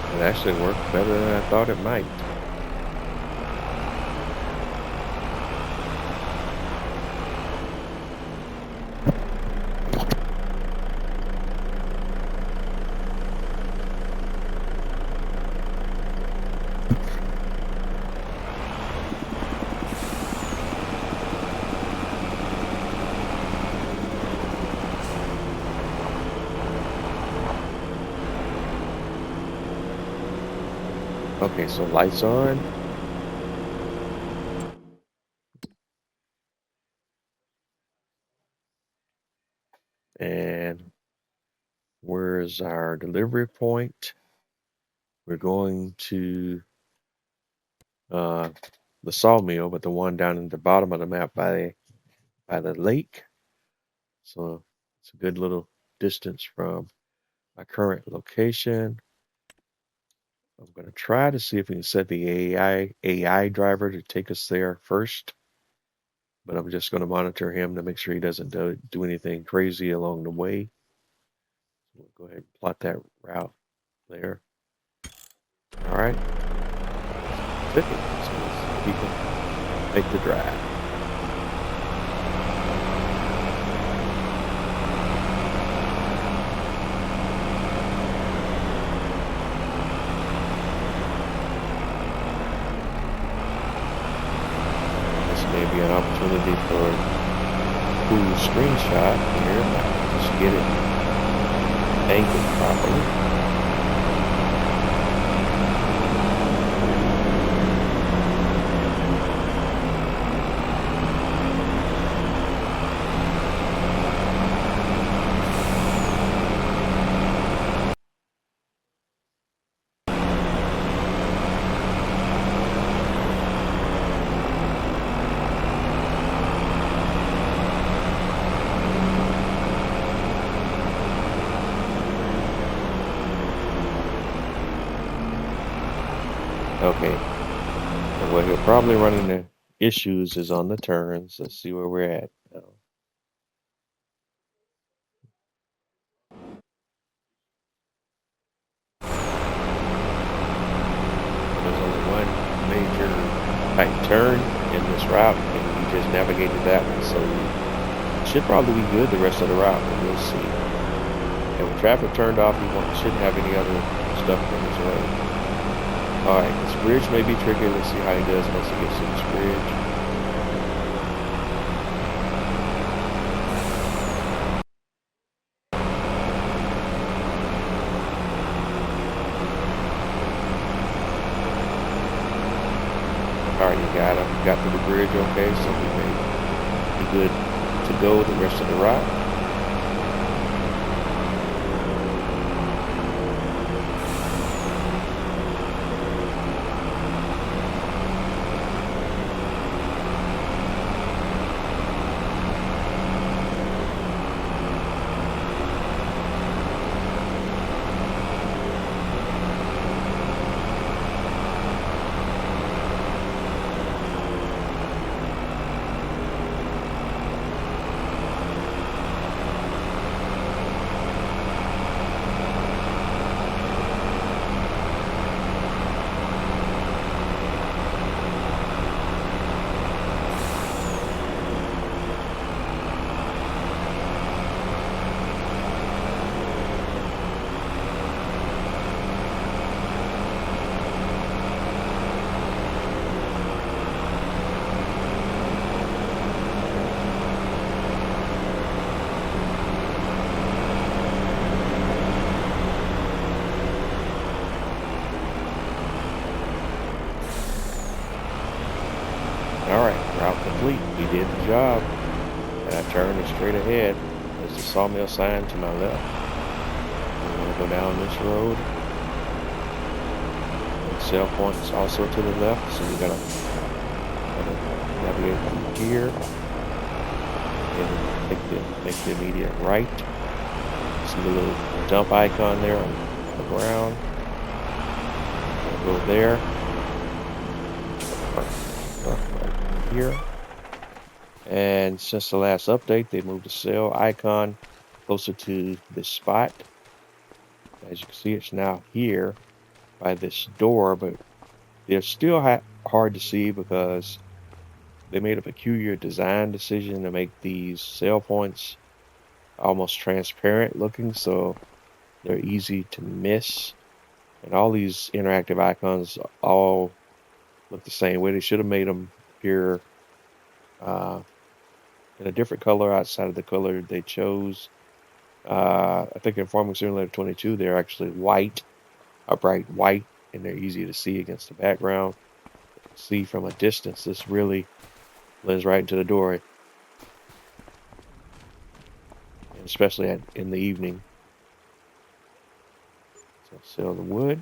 It actually worked better than I thought it might. Okay, so lights on. And where's our delivery point? We're going to the sawmill, but the one down in the bottom of the map by the lake. So it's a good little distance from my current location. I'm going to try to see if we can set the AI driver to take us there first. But I'm just going to monitor him to make sure he doesn't do anything crazy along the way. So we'll go ahead and plot that route there. All right. Took it. So let's keep him, make the drive. Maybe an opportunity for a cool screenshot here. Just get it anchored properly. Okay. And what he'll probably run into issues is on the turns. Let's see where we're at. There's only one major tight turn in this route, and we just navigated that one, so we should probably be good the rest of the route, but we'll see. And with traffic turned off, we shouldn't have any other stuff in his way. All right, this bridge may be tricky. Let's see how he does once he gets to this bridge. All right, you got him. Got to the bridge okay, so we may be good to go the rest of the route. All right, route complete. We did the job. And I turned it straight ahead. There's the sawmill sign to my left. I'm going to go down this road. And cell point's also to the left, so we gotta navigate through here. And make the immediate right. See the little dump icon there on the ground. Go there. Right here. And since the last update, they moved the cell icon closer to this spot. As you can see, it's now here by this door, but they're still hard to see because they made a peculiar design decision to make these cell points almost transparent looking, so they're easy to miss. And all these interactive icons all look the same way. They should have made them appear in a different color outside of the color they chose. I think in Farming Simulator 22, they're actually white, a bright white, and they're easy to see against the background. See from a distance, this really blends right into the door, especially in the evening. So sell the wood.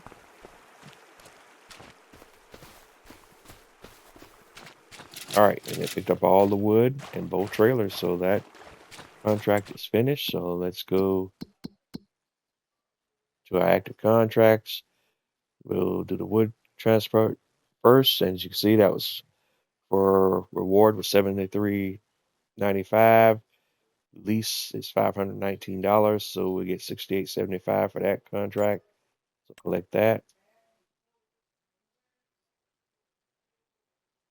All right, and they picked up all the wood and both trailers, so that contract is finished. So let's go to our active contracts. We'll do the wood transport first, and as you can see, that was for reward was $73.95. Lease is $519, so we get $68.75 for that contract. So collect that.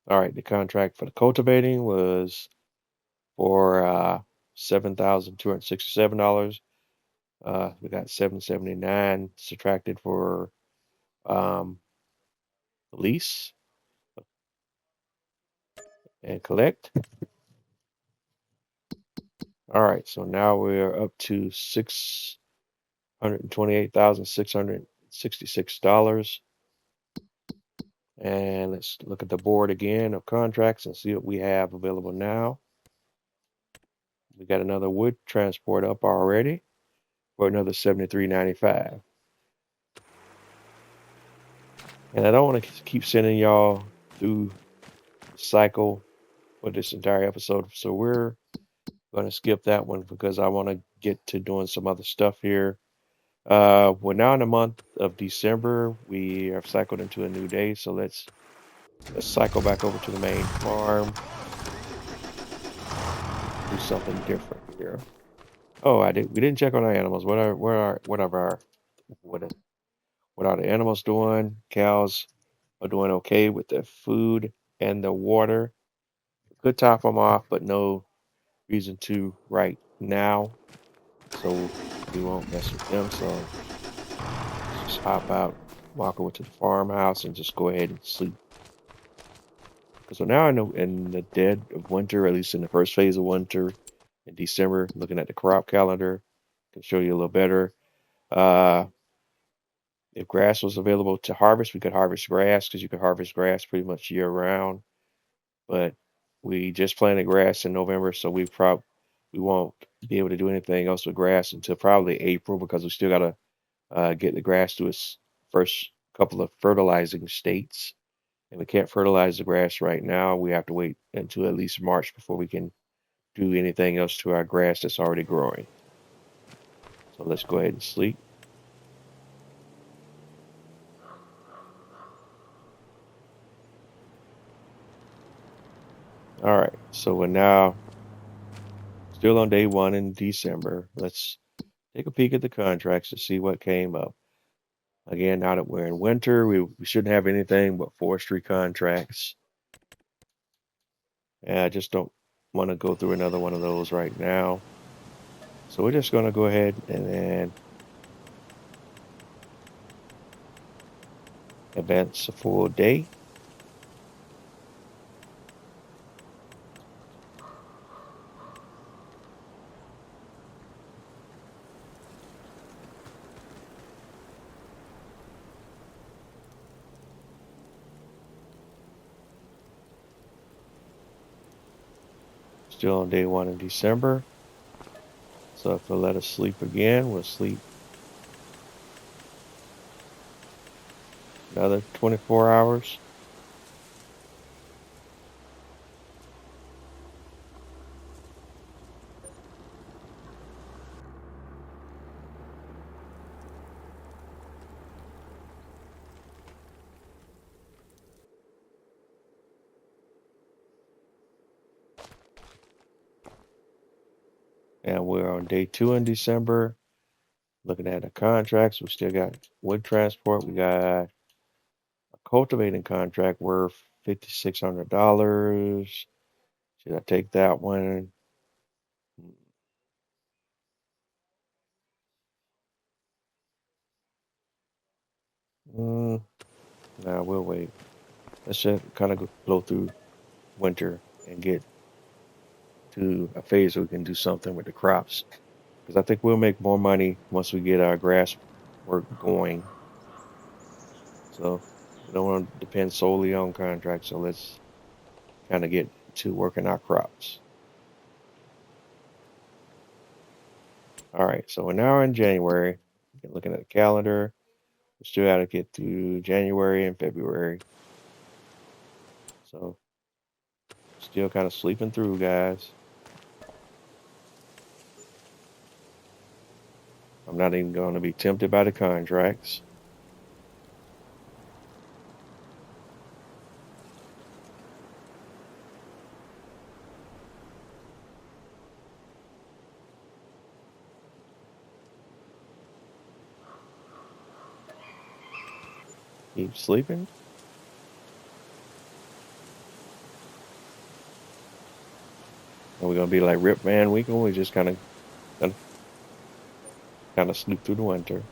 All right, the contract for the cultivating was for $7,267. We got $779 subtracted for the lease and collect. All right, so now we're up to $628,666. And let's look at the board again of contracts and see what we have available now. We got another wood transport up already for another $73.95. And I don't want to keep sending y'all through the cycle for this entire episode, so we're going to skip that one because I want to get to doing some other stuff here. We're now in the month of December. We have cycled into a new day, so let's cycle back over to the main farm, do something different here. Oh, we didn't check on our animals. What are, what are the animals doing? Cows are doing okay with their food and the water. Could top them off, but no reason to right now. So we won't mess with them. So let's just hop out, walk over to the farmhouse, and just go ahead and sleep. Because we're now in the dead of winter, at least in the first phase of winter in December. Looking at the crop calendar, can show you a little better. Uh, if grass was available to harvest, we could harvest grass because you could harvest grass pretty much year round. But we just planted grass in November, so we won't be able to do anything else with grass until probably April because we still gotta get the grass to its first couple of fertilizing states. And we can't fertilize the grass right now. We have to wait until at least March before we can do anything else to our grass that's already growing. So let's go ahead and sleep. All right, so we're now still on day one in December. Let's take a peek at the contracts to see what came up. Again, now that we're in winter, we shouldn't have anything but forestry contracts. And I just don't want to go through another one of those right now. So we're just going to go ahead and then advance a full day. Still on day one in December. So if they'll let us sleep again, we'll sleep another 24 hours. And we're on day two in December. Looking at the contracts, we still got wood transport. We got a cultivating contract worth $5,600. Should I take that one? Mm, nah, we'll wait. Let's just kind of blow through winter and get to a phase where we can do something with the crops. Because I think we'll make more money once we get our grass work going. So we don't want to depend solely on contracts. So let's kind of get to working our crops. All right, so we're now in January. Looking at the calendar, we still got to get through January and February. So still kind of sleeping through, guys. I'm not even going to be tempted by the contracts. Keep sleeping. Are we gonna be like Rip Van Winkle? We just kind of sleep through the winter.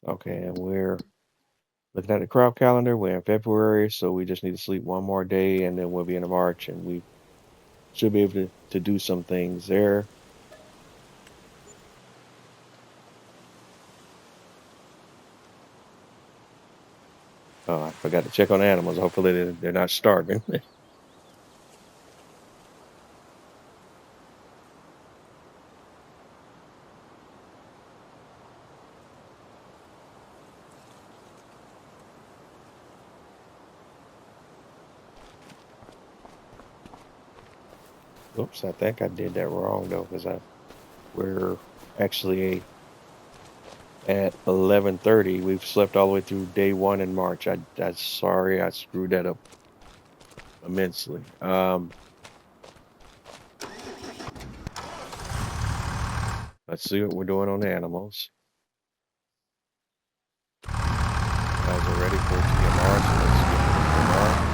Okay, and we're Looking at the crop calendar, we're in February, so we just need to sleep one more day, and then we'll be in March, and we should be able to do some things there. Oh, I forgot to check on animals. Hopefully they're not starving. Oops, I think I did that wrong though, because we're actually at 11:30. We've slept all the way through day one in March. I'm sorry, I screwed that up immensely. Let's see what we're doing on the animals. Guys are ready for TMR, so let's get TMR.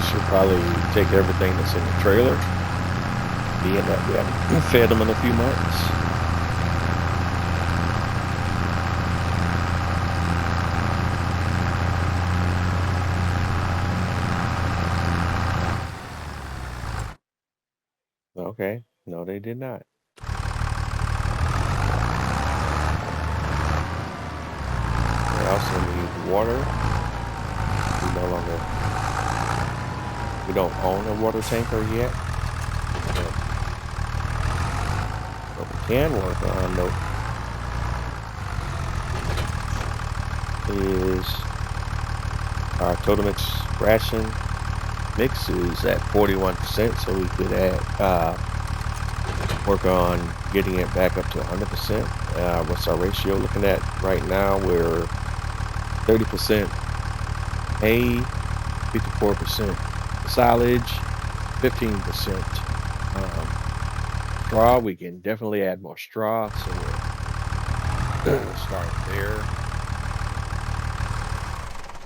Should probably take everything that's in the trailer, being that we haven't fed them in a few months. Okay, no, they did not. They also need water. We don't own a water tanker yet, but what we can work on though is our total mix ration mix is at 41%, so we could work on getting it back up to 100%. What's our ratio looking at right now? We're 30% hay, 54% silage, 15% straw. We can definitely add more straw, so we'll start there.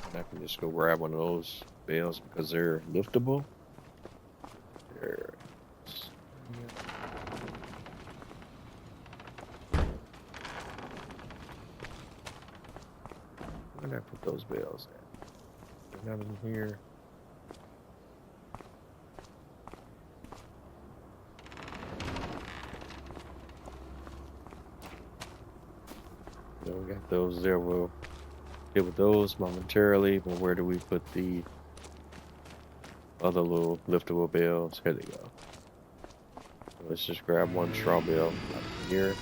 And I can just go grab one of those bales because they're liftable. There. Where did I put those bales at? They're not in here. So we got those there. We'll deal with those momentarily. But where do we put the other little liftable bales? Here they go. So let's just grab one straw bale right here.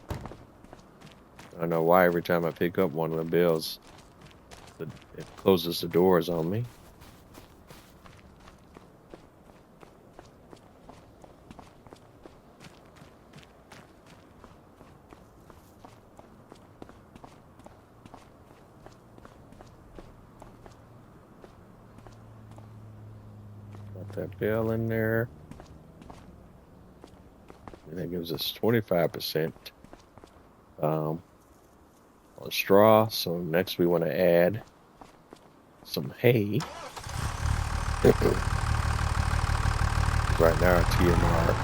I don't know why every time I pick up one of the bales, it closes the doors on me. Got that bale in there. And that gives us 25% on straw. So next we want to add some hay. Right now TMR,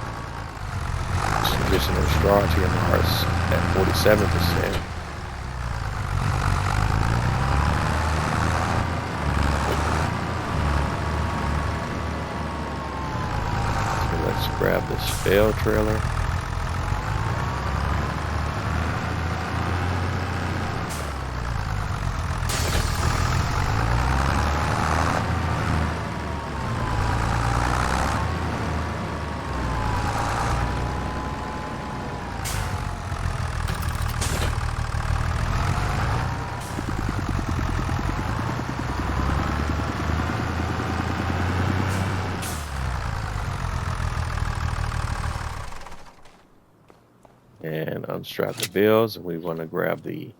additional straw TMR is at 47%. So let's grab this bale trailer. and unstrap the bales, and we want to grab the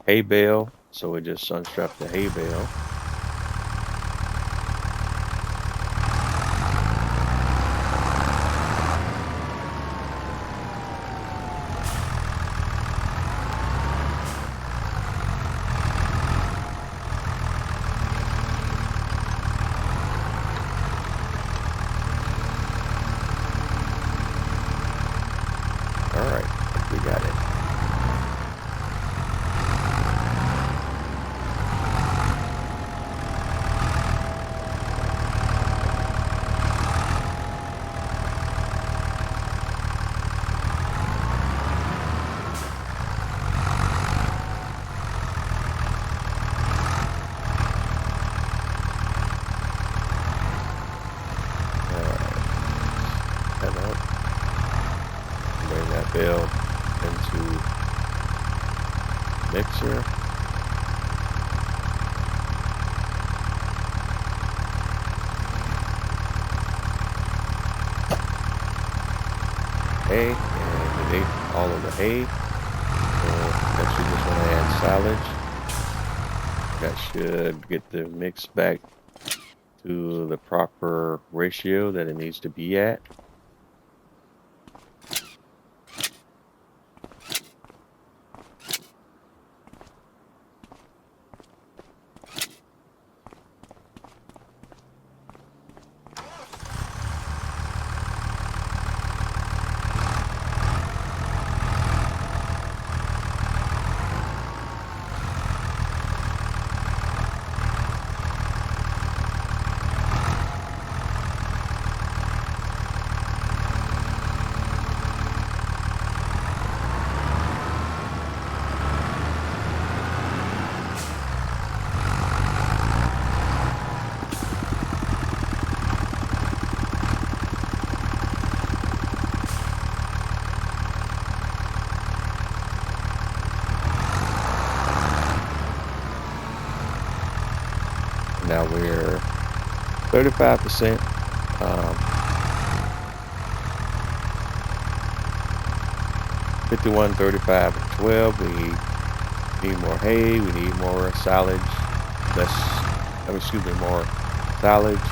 hay bale, so we just unstrap the hay bale. All right, I think we got it. All right, head up, bring that bale into mixer. Hay, and it ate all of the hay. So next we just want to add silage. That should get the mix back to the proper ratio that it needs to be at. Now we're 35%. 51, 35, and 12. We need more hay. We need more silage. More silage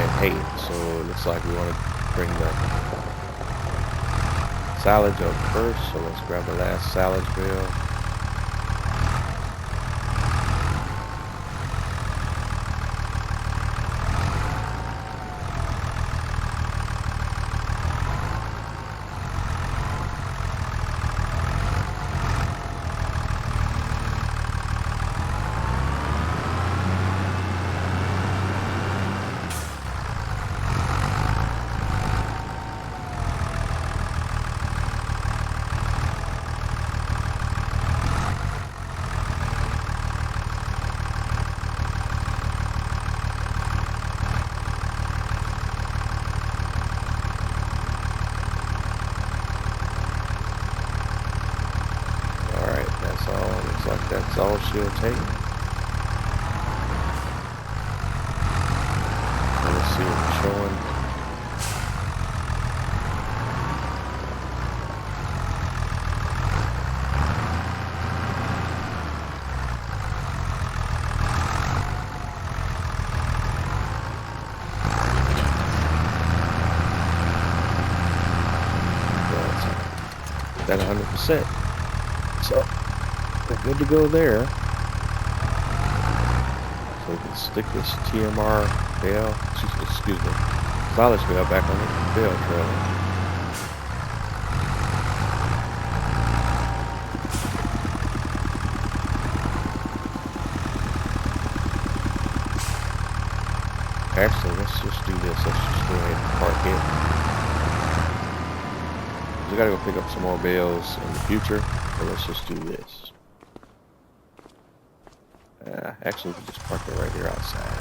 and hay. So it looks like we want to bring the silage up first. So let's grab the last silage bale. That's all. Looks like that's all she'll take. Let's see what it's showing. At 100%. So we're good to go there. So we can stick this TMR bale, excuse me, silage bale back on the bale trailer. Actually, let's just do this. Let's just go ahead and park it. We gotta go pick up some more bales in the future, so let's just do this. Actually, we can just park it right here outside.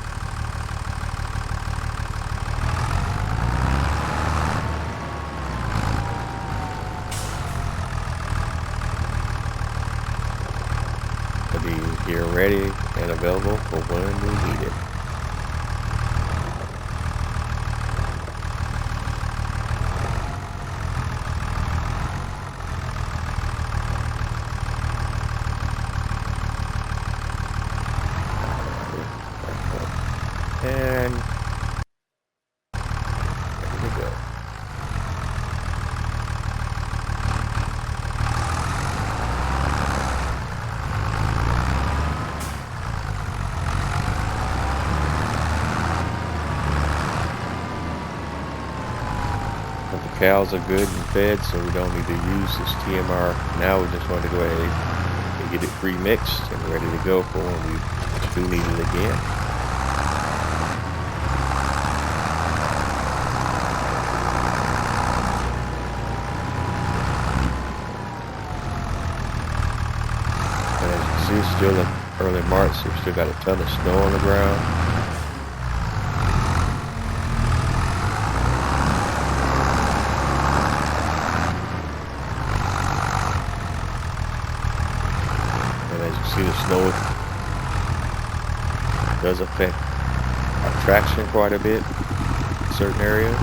It'll be here ready and available for when we need it. And there we go. But the cows are good and fed, so we don't need to use this TMR. Now we just want to go ahead and get it pre-mixed and ready to go for when we do need it again. And as you can see, it's still in early March, so we've still got a ton of snow on the ground. See, the snow does affect our traction quite a bit in certain areas.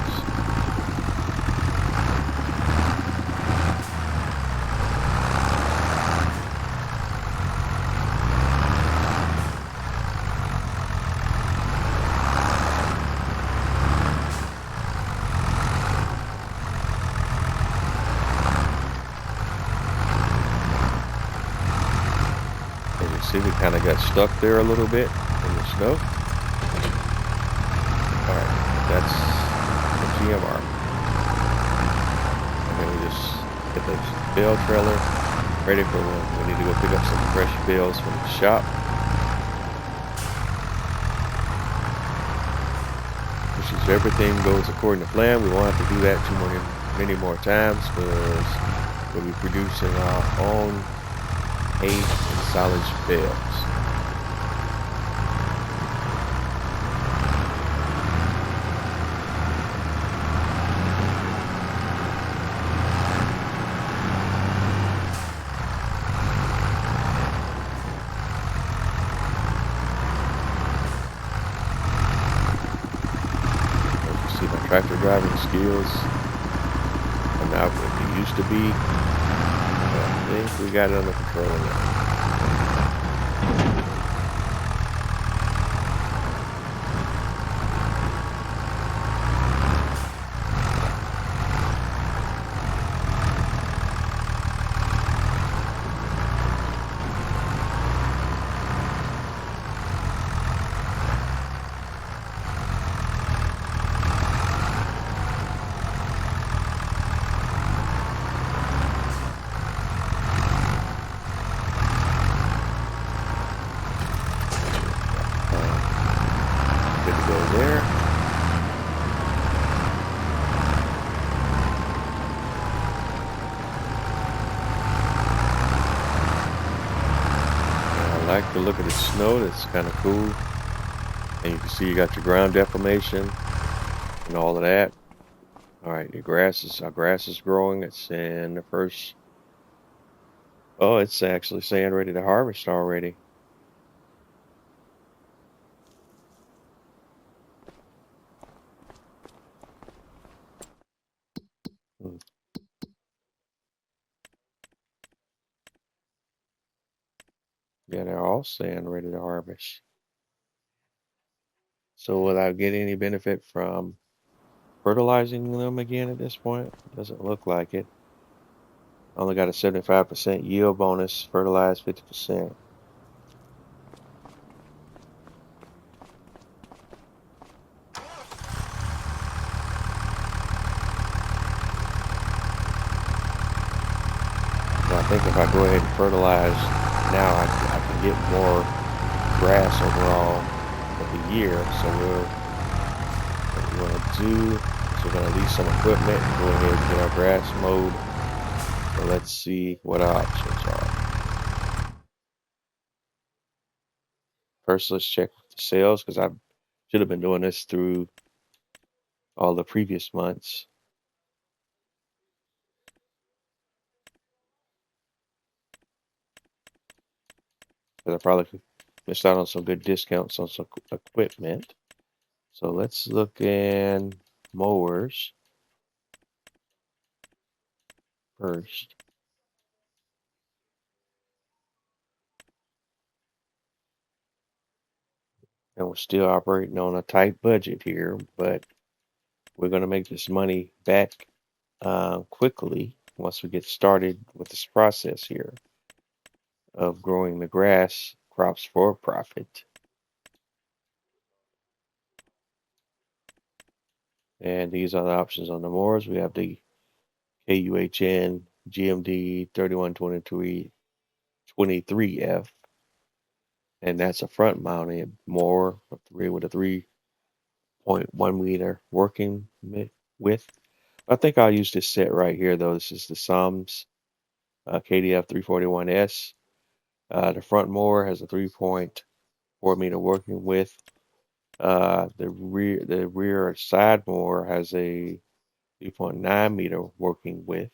See, we kind of got stuck there a little bit in the snow. Alright, that's the GMR. And then we just get the bale trailer ready for when we need to go pick up some fresh bales from the shop. Which is everything goes according to plan. We won't have to do that many more times because we'll be producing our own hay and silage bales. As you see, my tractor driving skills are not what they used to be. But I think we got it under control now. Good to go there. I like the look of the snow. That's kind of cool. And you can see you got your ground deformation and all of that. All right, our grass is growing. It's in the first. Oh, it's actually saying ready to harvest already. Mm. Yeah, they're all saying ready to harvest. So will I get any benefit from fertilizing them again at this point? Doesn't look like it. Only got a 75% yield bonus, fertilized 50%. So I think if I go ahead and fertilize now, I can get more grass overall for the year. So what we're going to do is we're going to lease some equipment and go ahead and get our grass mowed. So let's see what our options are. First, let's check the sales because I should have been doing this through all the previous months. Because I probably missed out on some good discounts on some equipment. So let's look in mowers first. and we're still operating on a tight budget here, but we're going to make this money back quickly once we get started with this process here of growing the grass crops for profit. And these are the options on the mowers. We have the KUHN GMD 3123F, and that's a front mounted mower with a 3.1 meter working width. I think I'll use this set right here though. This is the Sums KDF 341S. The front mower has a 3.4 meter working width. The rear side mower has a 3.9 meter working width.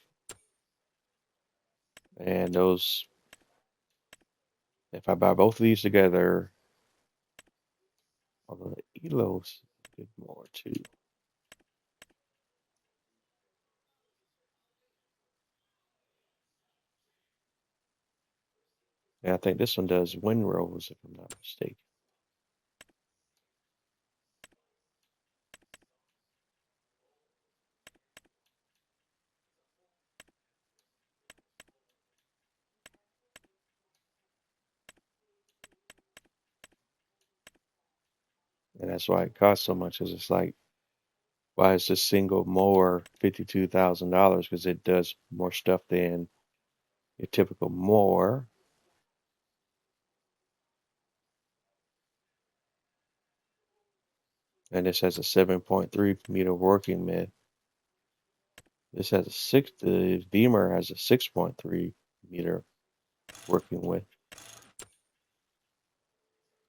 And those, if I buy both of these together, although the Elo's a bit more too. And I think this one does windrows, if I'm not mistaken. And that's why it costs so much, because it's like, why is this single mower $52,000? Because it does more stuff than your typical mower. And this has a 7.3 meter working width. This has the Beamer has a 6.3 meter working width.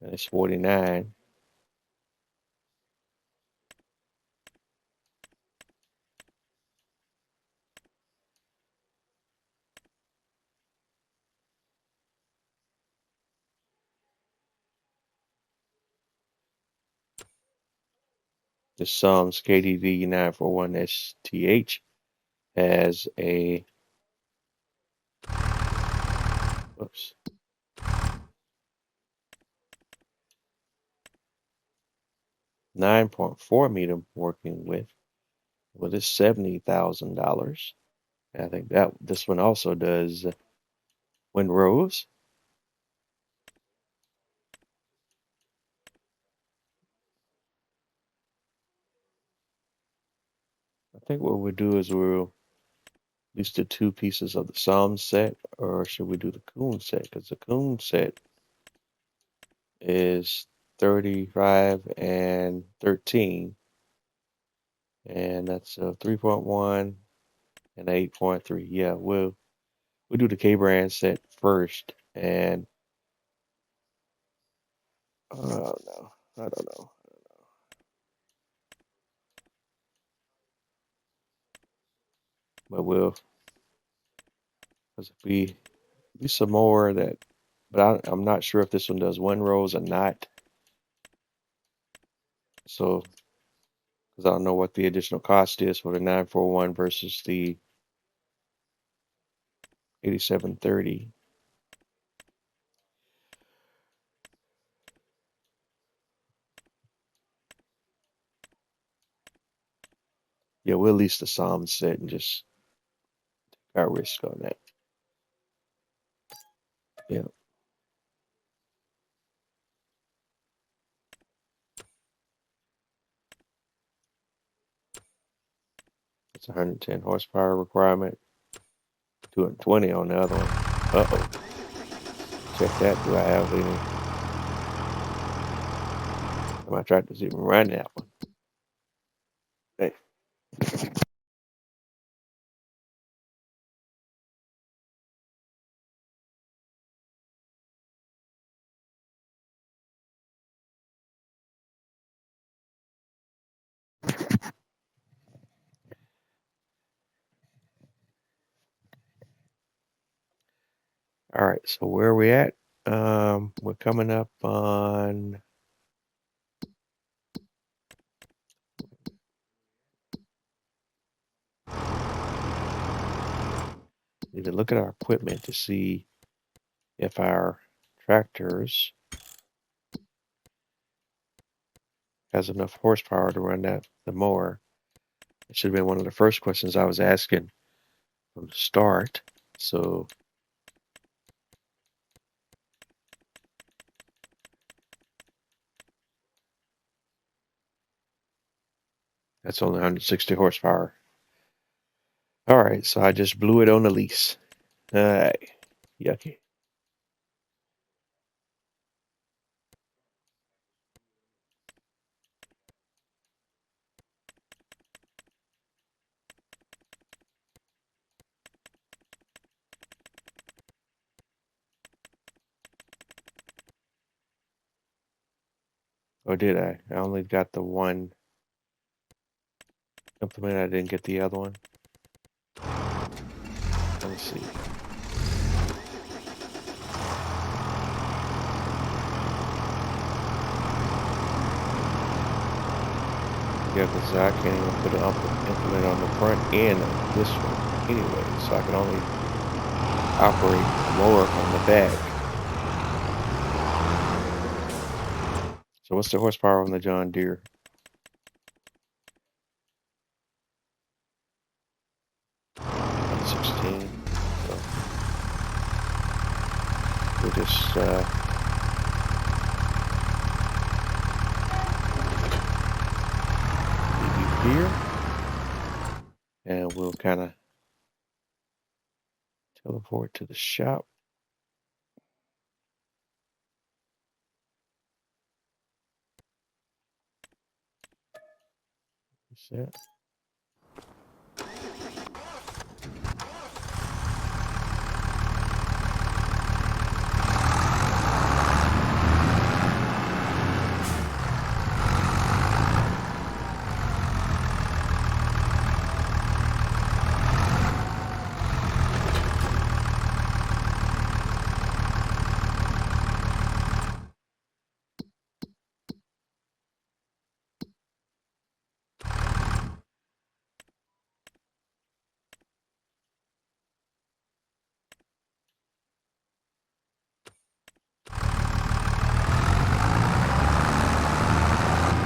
And it's 49. The Sums KDD 941STH has a 9.4 meter working width. Well, it's $70,000. I think that this one also does windrows. I think what we'll do is we'll use the two pieces of the Psalm set, or should we do the Coon set? Because the Coon set is 35 and 13, and that's a 3.1 and 8.3. Yeah, we'll do the K-brand set first, and no, I don't know. But we'll, because if we do some more that, but I'm not sure if this one does windrows or not. So, because I don't know what the additional cost is for the 941 versus the 8730. Yeah, we'll lease the Psalm set and just take our risk on that. Yeah, it's 110 horsepower requirement, 220 on the other one. Uh-oh. Check that. Do I have any? My tractor's even run that one. Hey. All right, so where are we at? We're coming up on need to look at our equipment to see if our tractors has enough horsepower to run the mower. It should have been one of the first questions I was asking from the start. So that's only 160 horsepower. All right, so I just blew it on the lease. All right, yucky. Or did I? I only got the one implement. I didn't get the other one. Let me see. Yeah, because I can't even put an implement on the front end of this one anyway, so I can only operate the mower from the back. So what's the horsepower on the John Deere? 116. So we'll just leave you here, and we'll kind of teleport to the shop. Set.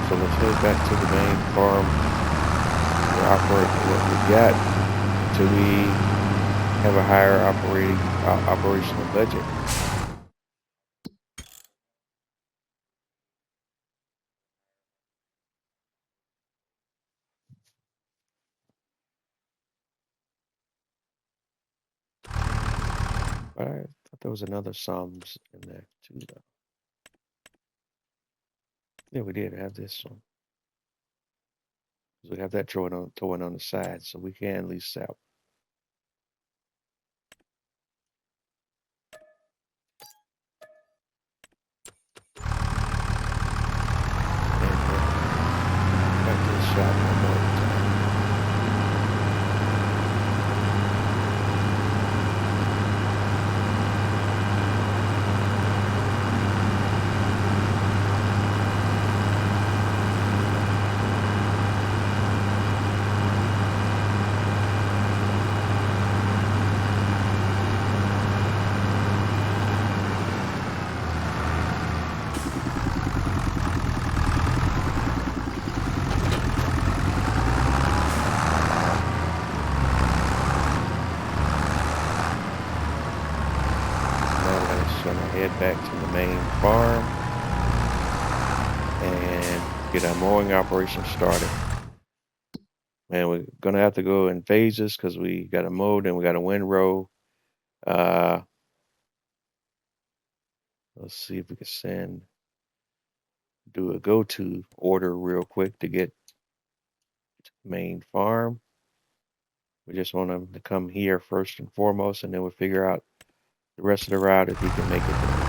So let's head back to the main farm. We'll operate what we got until we have a higher operational budget. But I thought there was another Psalms in there too, though. Yeah, we did have this one. We have that towing on the side, so we can lease out. Back to the shop one more time. Head back to the main farm and get our mowing operation started. And we're gonna have to go in phases because we got to mow, then we got a windrow. Let's see if we can do a go-to order real quick to get to the main farm. We just want them to come here first and foremost, and then we'll figure out the rest of the route if we can make it there.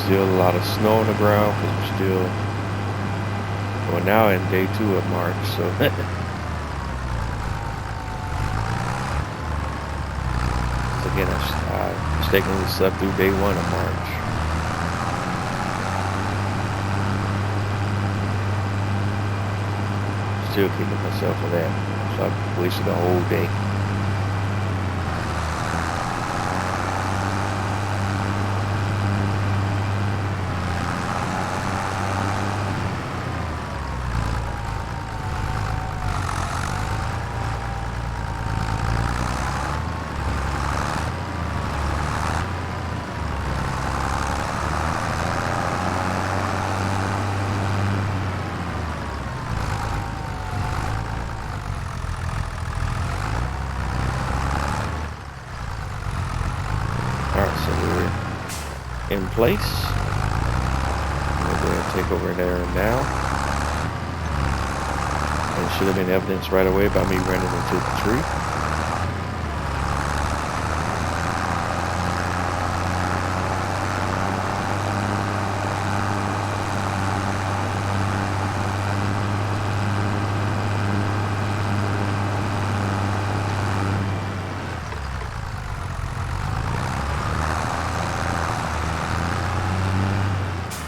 Still a lot of snow on the ground because we're still, well, now in day 2 of March, so again, I mistakenly slept through day one of March. Still kicking myself for that. So I wasted a whole day. Alright, so we're in place. We're going to take over there now. And it should have been evidence right away by me running into the tree.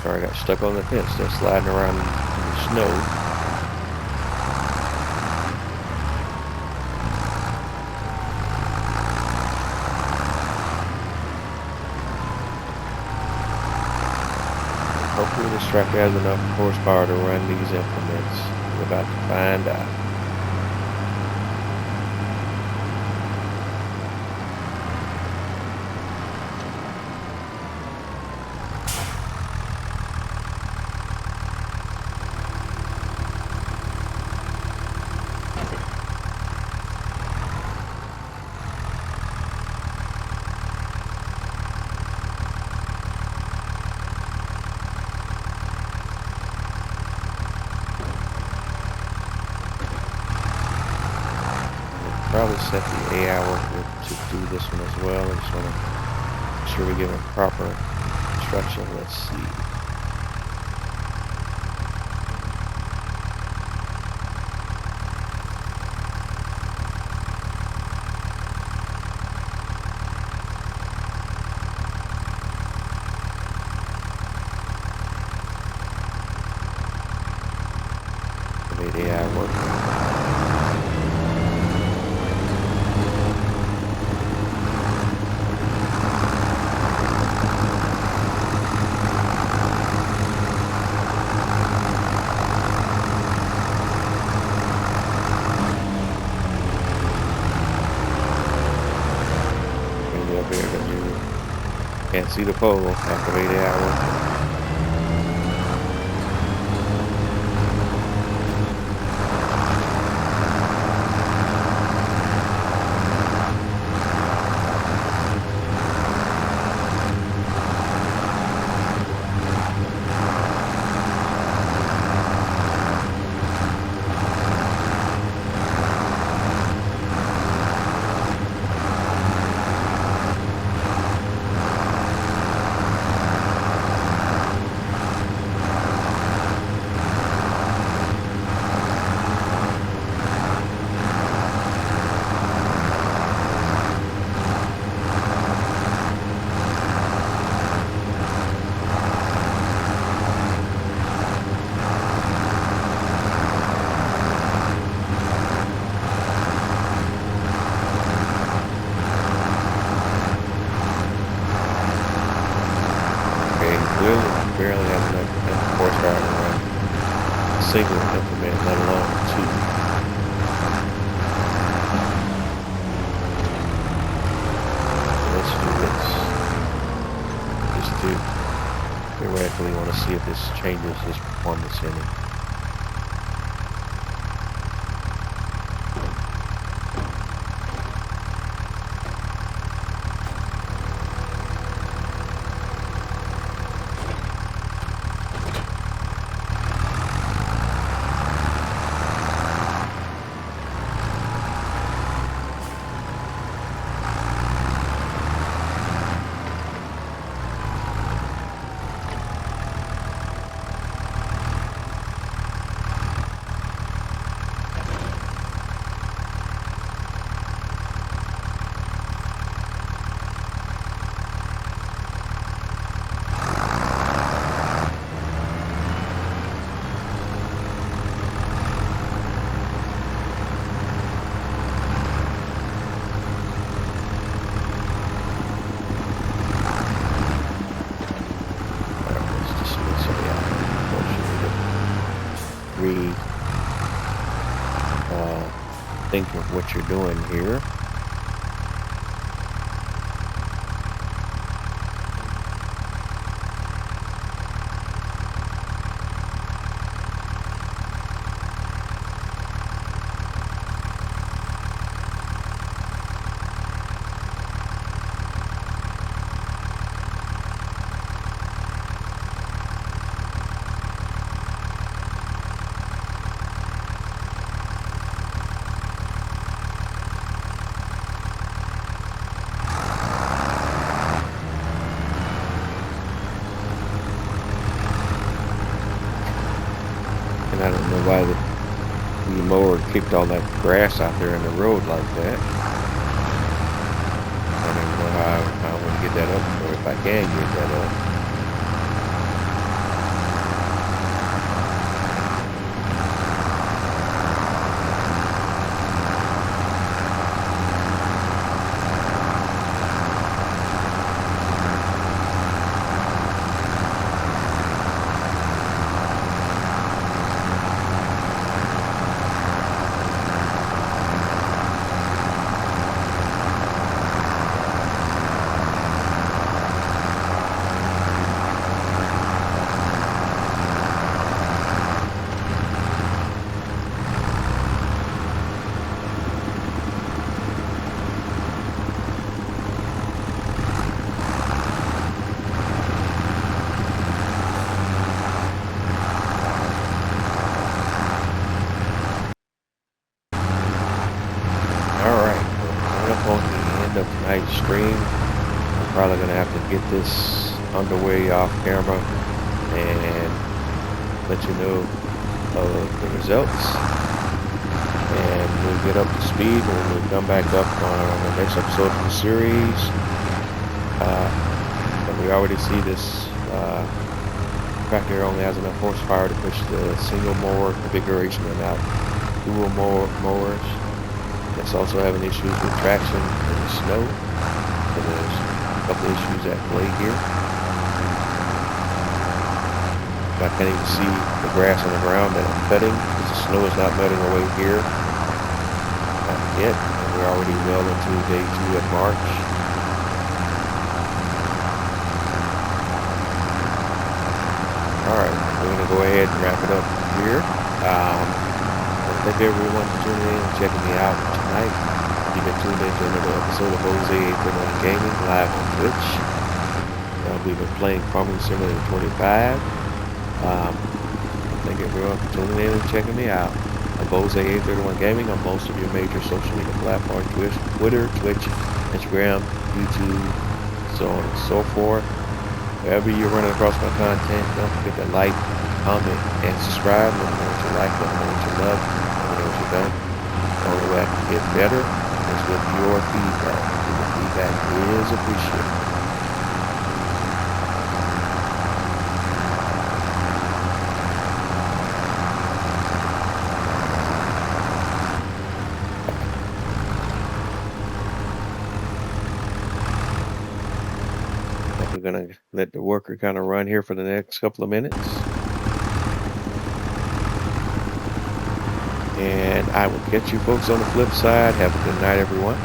Or I got stuck on the fence, still sliding around in the snow. Hopefully this tractor has enough horsepower to run these implements. We're about to find out. Probably set the AI worker to do this one as well. I just want to make sure we give him proper instruction. Let's see. The AI worker. Can't see the pole. Activate AI worker. Barely have enough horsepower to run a single implement, let alone two. Let's do this. Just to theoretically want to see if this changes his performance any. what you're doing here. And I don't know why the mower kicked all that grass out there in the road like that. I don't even know how I'm gonna get that up, or if I can get that up. All right, coming up on the end of tonight's stream. I'm probably gonna have to get this underway off camera and let you know of the results. And we'll get up to speed when we come back up on the next episode of the series. But we already see this tractor only has enough horsepower to push the single mower configuration without dual mowers. It's also having issues with traction in the snow. So there's a couple issues at play here. I can't even see the grass on the ground that I'm cutting because the snow is not melting away here. Not yet. And we're already well into day 2 of March. Alright, we're going to go ahead and wrap it up here. Thank everyone for tuning in and checking me out tonight. You've been tuned into another episode of Jose 831 Gaming live on Twitch. We've been playing Farming Simulator 25. Thank everyone for tuning in and checking me out. I'm Jose 831 Gaming on most of your major social media platforms: Twitter, Twitch, Instagram, YouTube, so on and so forth. Wherever you're running across my content, don't forget to like, comment, and subscribe. Let me know what you like, let me know what you love, let me know what you don't. The only way I can get better is with your feedback. Your feedback is appreciated. We're going to let the worker kind of run here for the next couple of minutes. And I will catch you folks on the flip side. Have a good night, everyone.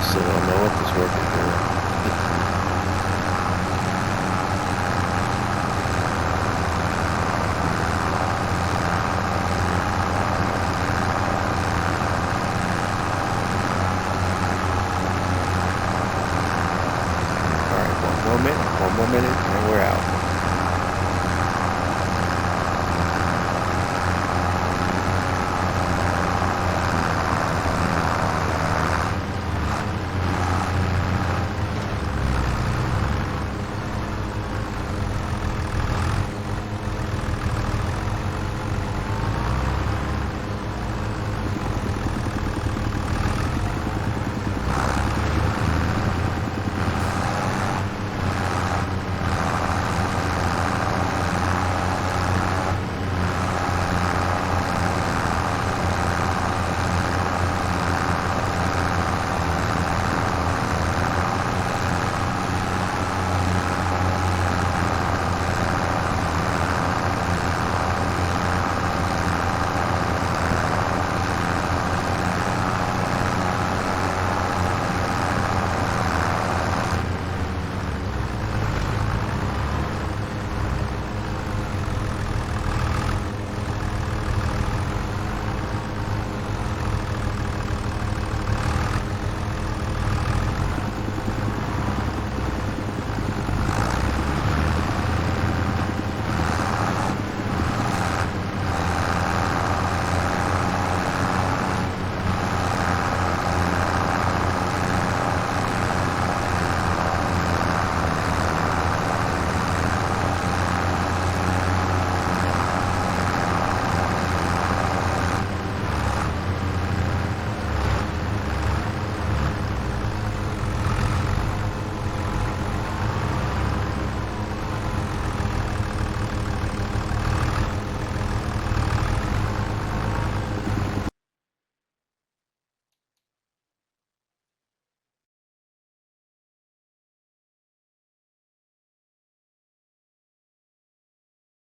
so I know if it's working